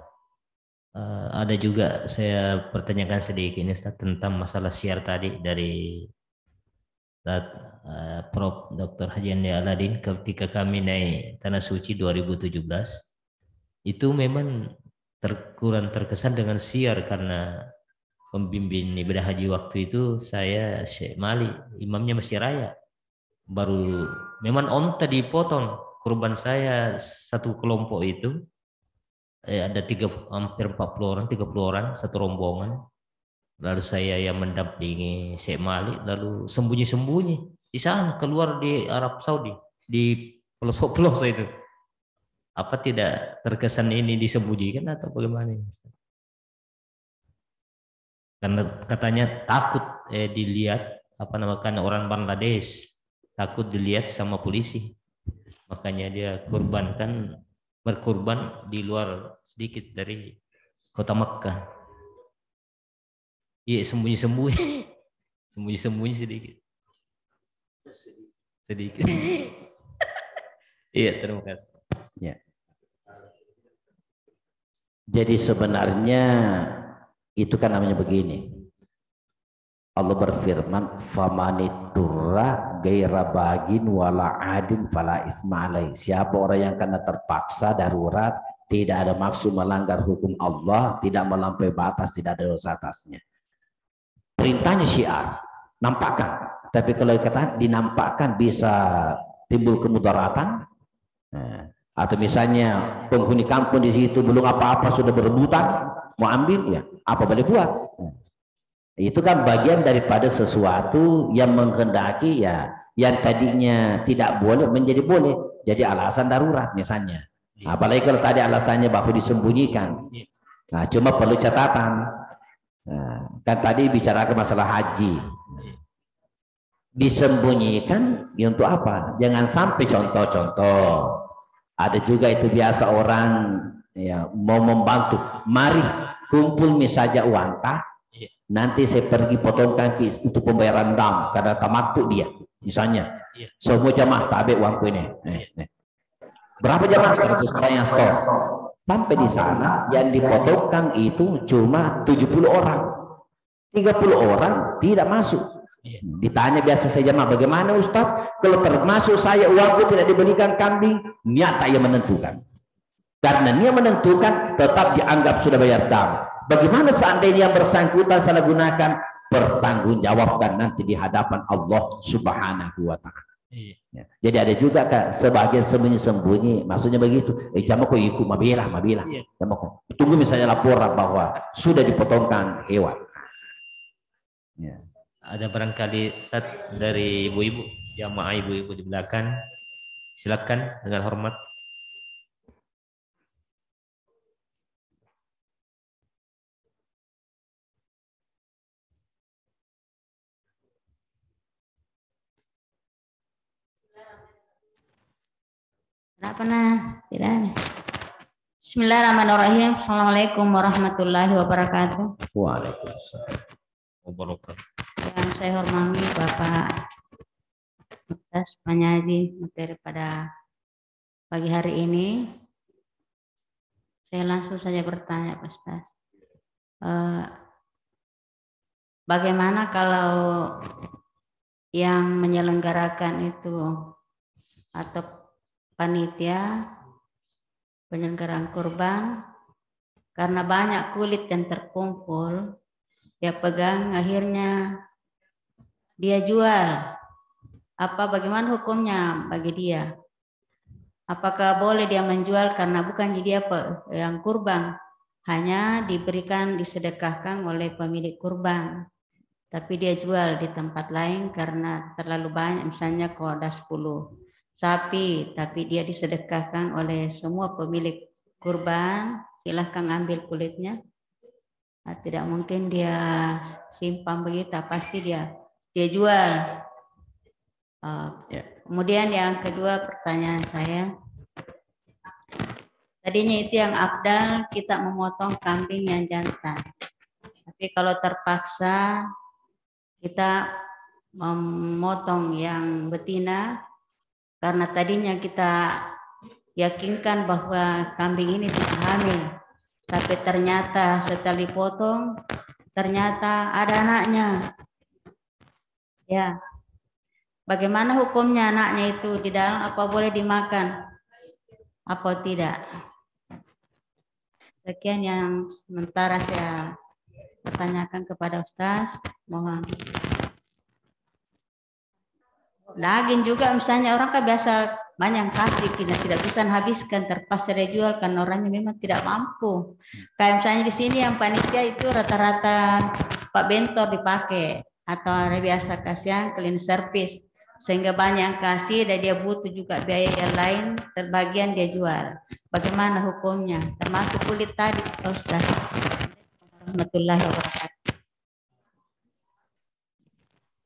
Ada juga saya pertanyakan sedikit ini Ustaz, tentang masalah syiar tadi dari Prof. Dr. Haji Andi Aladin ketika kami naik Tanah Suci 2017. Itu memang kurang terkesan dengan syiar karena pembimbing ibadah haji waktu itu saya Syekh Mali, imamnya Masjid Raya. Baru memang onta dipotong, kurban saya satu kelompok itu ada hampir 40 orang, 30 orang satu rombongan. Lalu saya yang mendampingi Syekh Mali, lalu sembunyi-sembunyi di sana, keluar di Arab Saudi, di pelosok-pelosok itu. Apa tidak terkesan ini disembunyikan atau bagaimana? Karena katanya takut dilihat karena orang Bangladesh, takut dilihat sama polisi. Makanya dia berkurban di luar sedikit dari kota Mekkah. Iya, sembunyi-sembunyi. Sembunyi-sembunyi sedikit. Sedikit. Iya, terima kasih. Ya. Jadi sebenarnya itu kan namanya begini. Allah berfirman, "Famaniturra gaira bagin wala adin fala isma alai." Siapa orang yang kena terpaksa darurat, tidak ada maksud melanggar hukum Allah, tidak melampaui batas, tidak ada dosa atasnya. Perintahnya syiar, nampakkan. Tapi kalau kata dinampakkan bisa timbul kemudaratan. Atau misalnya penghuni kampung di situ belum apa-apa sudah berebutan mau ambil, ya apa boleh buat. Itu kan bagian daripada sesuatu yang menghendaki ya yang tadinya tidak boleh menjadi boleh, jadi alasan darurat misalnya. Apalagi kalau tadi alasannya bahu disembunyikan. Nah, cuma perlu catatan. Nah, kan tadi bicarakan masalah haji. Disembunyikan ya untuk apa? Jangan sampai contoh-contoh. Ada juga itu biasa orang ya mau membantu. Mari kumpul misalnya uang tak. Nanti saya pergi potong kaki untuk pembayaran dam karena tamaktu dia. Misalnya semua jamaah tabe uangku ini. Berapa jamaah? 100 orang yang store. Sampai di sana yang dipotongkan itu cuma 70 orang. 30 orang tidak masuk. Ditanya biasa saya jamaah, bagaimana Ustaz? Kalau termasuk saya uangku tidak dibelikan kambing, niat yang menentukan. Karena niat menentukan tetap dianggap sudah bayar dam. Bagaimana seandainya yang bersangkutan salah gunakan? Bertanggungjawabkan nanti di hadapan Allah Subhanahu wa Ta'ala. Ya. Jadi ada juga Kak, sebagian sembunyi-sembunyi, maksudnya begitu. Jamaah kok ikut mabilah. Jamaah tunggu misalnya laporan bahwa sudah dipotongkan hewan. Ya. Ada barangkali dari ibu-ibu, jamaah ibu-ibu di belakang. Silakan dengan hormat. Tidak pernah, tidak ada. Bismillahirrahmanirrahim. Assalamualaikum warahmatullahi wabarakatuh. Waalaikumsalam wabarakatuh. Yang saya hormati Bapak atas penyaji materi pada pagi hari ini. Saya langsung saja bertanya, Pak Ustaz. Bagaimana kalau yang menyelenggarakan itu atau panitia penyelenggaraan kurban, karena banyak kulit yang terkumpul, dia pegang, akhirnya dia jual. Bagaimana hukumnya bagi dia? Apakah boleh dia menjual karena bukan dia yang kurban, hanya diberikan, disedekahkan oleh pemilik kurban, tapi dia jual di tempat lain karena terlalu banyak, misalnya kalau ada 10 sapi, tapi dia disedekahkan oleh semua pemilik kurban, silahkan ambil kulitnya. Nah, tidak mungkin dia simpan begitu, pasti dia jual. Kemudian yang kedua pertanyaan saya, tadinya itu yang afdal kita memotong kambing yang jantan, tapi kalau terpaksa kita memotong yang betina, karena tadinya kita yakinkan bahwa kambing ini tidak hamil, tapi ternyata setelah dipotong, ternyata ada anaknya. Ya, bagaimana hukumnya anaknya itu di dalam, apa boleh dimakan, apa tidak? Sekian yang sementara saya pertanyakan kepada Ustaz. Mohon. Daging juga misalnya orang kan biasa banyak kasih, kita tidak bisa habiskan, terpaksa dia jual karena orangnya memang tidak mampu. Kayak misalnya di sini yang panitia itu rata-rata Pak Bentor dipakai, atau ada biasa kasih yang clean service, sehingga banyak kasih dan dia butuh juga biaya yang lain, terbagian dia jual. Bagaimana hukumnya? Termasuk kulit tadi, Pak Ustaz. Warahmatullahi wabarakatuh.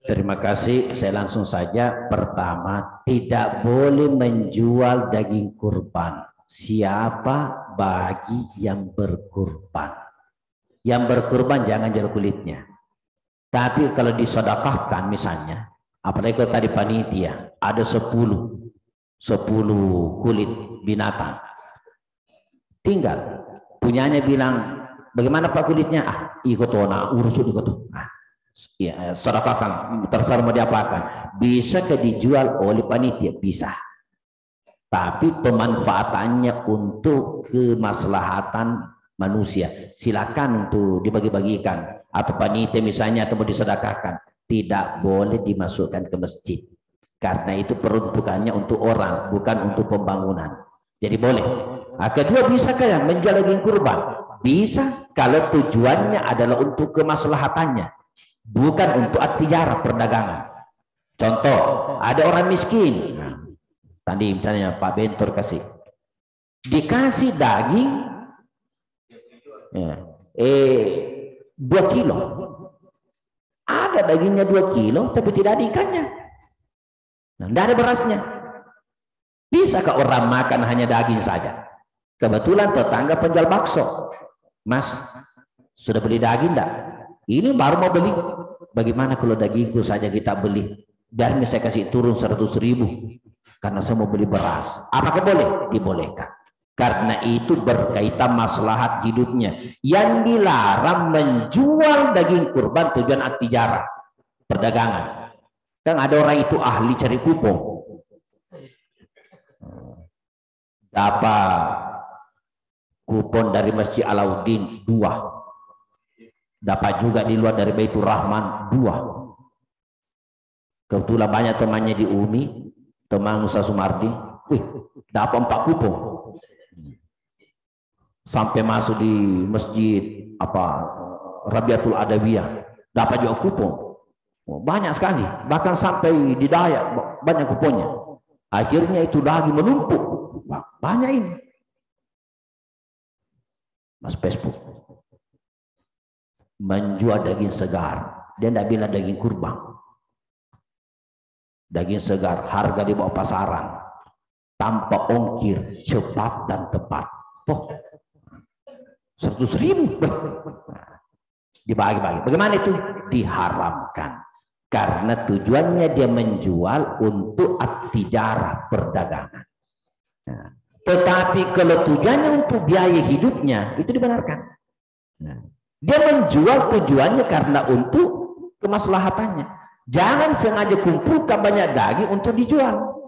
Terima kasih. Saya langsung saja. Pertama, tidak boleh menjual daging kurban. Siapa? Bagi yang berkurban. Yang berkurban jangan jual kulitnya. Tapi kalau disedekahkan misalnya, apalagi kalau tadi panitia ada 10 kulit binatang, tinggal punyanya bilang, bagaimana Pak kulitnya? Ikut urus ikut. Ya, sedekahkan, terserah mau diapakan. Bisa dijual oleh panitia, bisa. Tapi pemanfaatannya untuk kemaslahatan manusia, silakan untuk dibagi-bagikan, atau panitia misalnya, atau mau disedekahkan. Tidak boleh dimasukkan ke masjid, karena itu peruntukannya untuk orang, bukan untuk pembangunan. Jadi boleh. Kedua, bisa kayak menjual daging kurban? Bisa kalau tujuannya adalah untuk kemaslahatannya, bukan untuk at-tijarah, perdagangan. Contoh, ada orang miskin. Tadi misalnya Pak Bentor dikasih daging 2 kilo. Ada dagingnya 2 kilo, tapi tidak ada ikannya. Tidak ada berasnya. Bisakah orang makan hanya daging saja? Kebetulan tetangga penjual bakso. Mas, sudah beli daging enggak? Ini baru mau beli. Bagaimana kalau dagingku saja kita beli? Biar saya kasih turun 100.000. Karena saya mau beli beras. Apakah boleh? Dibolehkan. Karena itu berkaitan maslahat hidupnya. Yang dilarang menjual daging kurban tujuan at-tijarah, perdagangan. Kan ada orang itu ahli cari kupon. Dapat kupon dari Masjid Alauddin 2. Dapat juga di luar dari Baitur Rahman 2. Kebetulan banyak temannya di UMI, teman Ustaz Sumardi, dapat 4 kupon. Sampai masuk di masjid Rabiatul Adawiyah, dapat juga kupon. Banyak sekali, bahkan sampai di Dayak banyak kuponnya. Akhirnya itu daging menumpuk. Banyak ini. Mas Facebook menjual daging segar, dia tidak bilang daging kurban. Daging segar, harga di bawah pasaran, tanpa ongkir, cepat dan tepat. 100.000 dibagi-bagi. Bagaimana itu? Diharamkan, karena tujuannya dia menjual untuk at-tijarah, perdagangan. Tetapi kalau tujuannya untuk biaya hidupnya, itu dibenarkan. Dia menjual tujuannya karena untuk kemaslahatannya. Jangan sengaja kumpulkan banyak daging untuk dijual.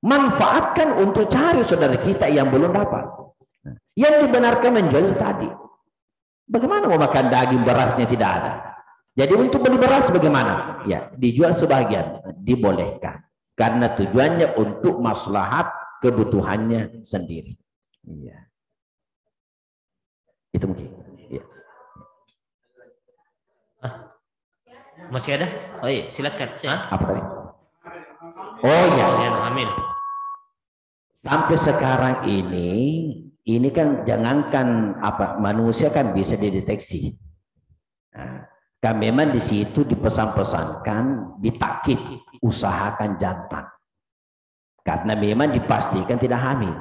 Manfaatkan untuk cari saudara kita yang belum dapat. Yang dibenarkan menjual tadi. Bagaimana mau makan daging, berasnya tidak ada? Jadi untuk beli beras bagaimana? Ya, dijual sebagian, dibolehkan. Karena tujuannya untuk maslahat kebutuhannya sendiri. Iya. Itu mungkin. Ya. Masih ada? Oh iya, silakan. Apa tadi? Oh iya. Amin. Sampai sekarang ini kan jangankan manusia kan bisa dideteksi. Kan memang di situ dipesan-pesankan, ditakkid, usahakan jantan. Karena memang dipastikan tidak hamil.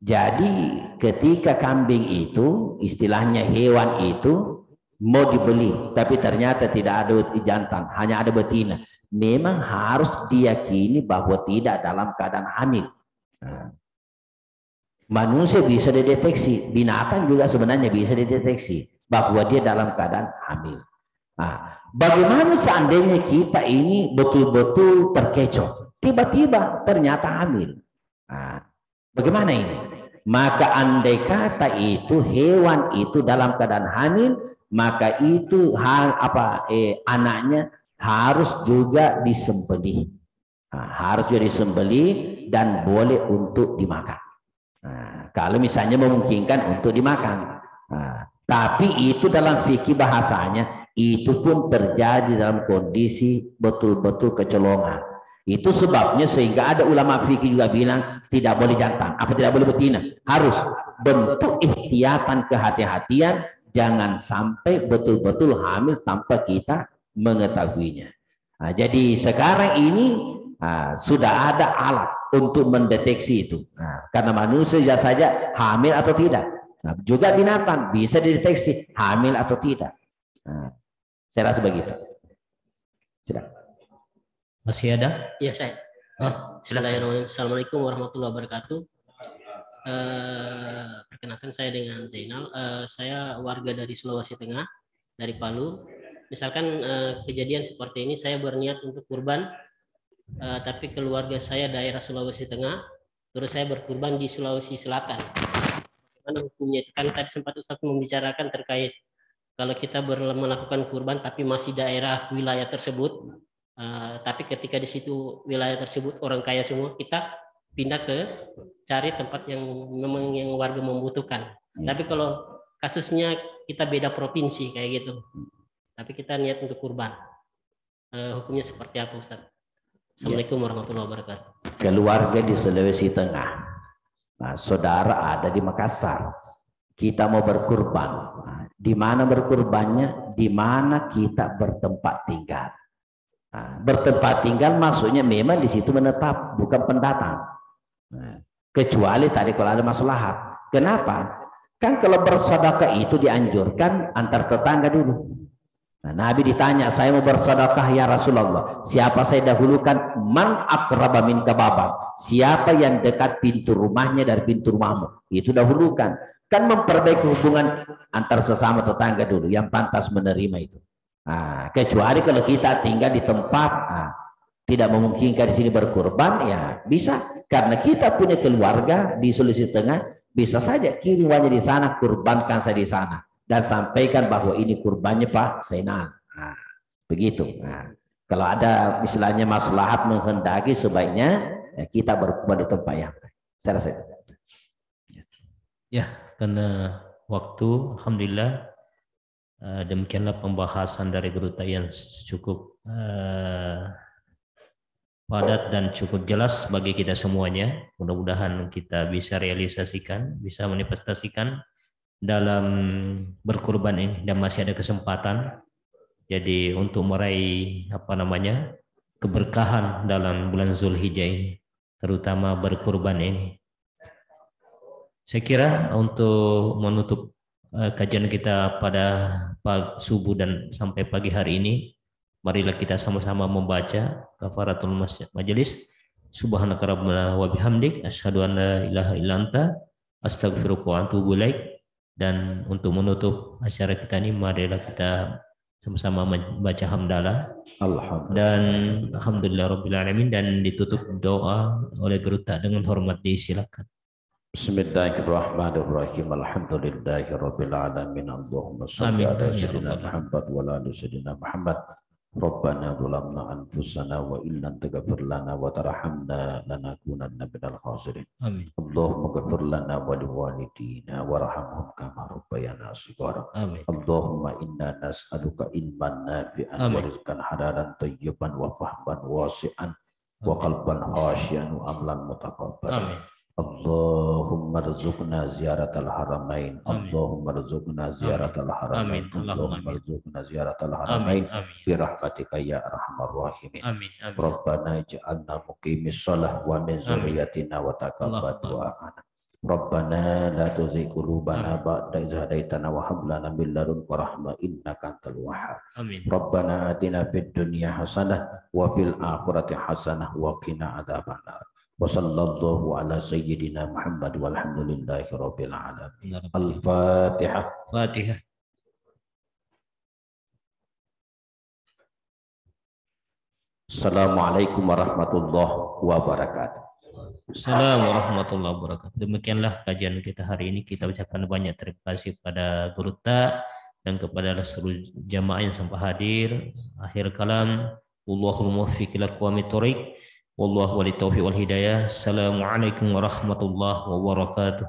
Jadi ketika kambing itu, istilahnya hewan itu mau dibeli, tapi ternyata tidak ada jantan, hanya ada betina. Memang harus diyakini bahwa tidak dalam keadaan hamil. Manusia bisa dideteksi, binatang juga sebenarnya bisa dideteksi bahwa dia dalam keadaan hamil. Bagaimana seandainya kita ini betul-betul terkecoh, tiba-tiba ternyata hamil? Bagaimana ini? Maka andai kata itu hewan itu dalam keadaan hamil, maka itu anaknya harus juga disembelih. Harus juga disembelih dan boleh untuk dimakan. Kalau misalnya memungkinkan untuk dimakan. Tapi itu dalam fikih bahasanya itu pun terjadi dalam kondisi betul-betul kecolongan. Itu sebabnya sehingga ada ulama fikih juga bilang tidak boleh jantan, tidak boleh betina. Harus bentuk ihtiyatan, kehati-hatian, jangan sampai betul-betul hamil tanpa kita mengetahuinya. Jadi sekarang ini sudah ada alat untuk mendeteksi itu. Karena manusia saja hamil atau tidak. Juga binatang bisa dideteksi hamil atau tidak. Nah, saya rasa begitu. Silakan. Masih ada? Iya, saya. Bismillahirrahmanirrahim. Assalamualaikum warahmatullahi wabarakatuh. Perkenalkan saya dengan Zainal. Saya warga dari Sulawesi Tengah, dari Palu. Misalkan kejadian seperti ini, saya berniat untuk kurban, tapi keluarga saya daerah Sulawesi Tengah, terus saya berkurban di Sulawesi Selatan. Bagaimana hukumnya? Kan tadi sempat Ustadz membicarakan terkait kalau kita melakukan kurban, tapi masih daerah wilayah tersebut, tapi ketika di situ wilayah tersebut orang kaya semua, kita pindah ke cari tempat yang memang yang warga membutuhkan. Tapi kalau kasusnya kita beda provinsi kayak gitu, tapi kita niat untuk kurban, hukumnya seperti apa, Ustaz? Assalamualaikum warahmatullahi wabarakatuh. Keluarga di Sulawesi Tengah, nah, saudara ada di Makassar, kita mau berkurban. Nah, di mana berkurbannya? Di mana kita bertempat tinggal. Nah, bertempat tinggal maksudnya memang di situ menetap, bukan pendatang. Nah, kecuali tadi kalau ada maslahat. Kenapa? Kan kalau bersedekah itu dianjurkan antar tetangga dulu. Nah, Nabi ditanya, saya mau bersedekah ya Rasulullah, siapa saya dahulukan? Man aqraba minka baban, siapa yang dekat pintu rumahnya dari pintu rumahmu, itu dahulukan. Kan memperbaiki hubungan antar sesama tetangga dulu, yang pantas menerima itu. Nah, kecuali kalau kita tinggal di tempat tidak memungkinkan di sini berkurban, ya bisa, karena kita punya keluarga di Sulawesi Tengah, bisa saja kirim wajah di sana, kurbankan saya di sana, dan sampaikan bahwa ini kurbannya Pak Zainal. Nah, begitu. Nah, kalau ada misalnya maslahat menghendaki, sebaiknya ya, kita berkurban di tempat yang saya rasa itu. Ya, karena waktu, alhamdulillah, demikianlah pembahasan dari Geruta yang cukup padat dan cukup jelas bagi kita semuanya. Mudah-mudahan kita bisa realisasikan, bisa manifestasikan dalam berkurban ini, dan masih ada kesempatan. Jadi untuk meraih keberkahan dalam bulan Zulhijjah ini, terutama berkurban ini. Saya kira untuk menutup kajian kita pada subuh dan sampai pagi hari ini, marilah kita sama-sama membaca kafaratul majelis. Subhanaka rabbana wa bihamdik asyhadu an la ilaha illa anta astaghfiruka wa atubu ilaik. Dan untuk menutup acara kita ini, marilah kita sama-sama membaca hamdalah. Dan alhamdulillah rabbil alamin, dan ditutup doa oleh Geruta dengan hormat, disilakan. Bismillahirrahmanirrahim. Alhamdulillahi rabbil alamin. Allahumma shalli ala sayyidina Muhammad wa ala ali sayyidina Muhammad. Rabbana zalamna anfusana wa illam taghfir lana wa tarhamna lanakunanna minal khasirin. Amin. Allahumma ighfir lana wa liwalidina warhamhum kama rabbayana shighara. Amin. Allahumma inna nas'aluka ilman nafi'an wa rizqan halalan thayyiban wa fahman wasi'an wa qalban khashian wa amalan mutaqabbalan. Amin. Allahumma rzuqna ziyaratal haramain. Allahumma rzuqna ziyaratal haramain. Allahumma rzuqna ziyaratal haramain bi rahmatika ya arhamar rahimin. Amin. Rabbana ij'alna muqimis shalah wa min dzurriyyatina wa taqabbal du'ana. Rabbana la tuzigh qulubana ba'da idh hadaitana wa hab lana min ladunka rahmah innaka antal wahhab. Amin. Rabbana atina fid dunya hasanah wa fil akhirati hasanah wa qina adzabannar. Wa sallallahu ala sayyidina Muhammad walhamdulillahi rabbil alamin. Al-Fatihah. Fatihah. Assalamualaikum warahmatullahi wabarakatuh. Assalamualaikum warahmatullahi wabarakatuh. Demikianlah kajian kita hari ini. Kita ucapkan banyak terima kasih pada Geruta dan kepada seluruh jamaah yang sampai hadir. Akhir kalam, wallahul muwaffiq ila aqwamit thoriq. Wallahu wali taufiq wal hidayah. Assalamualaikum warahmatullahi wabarakatuh.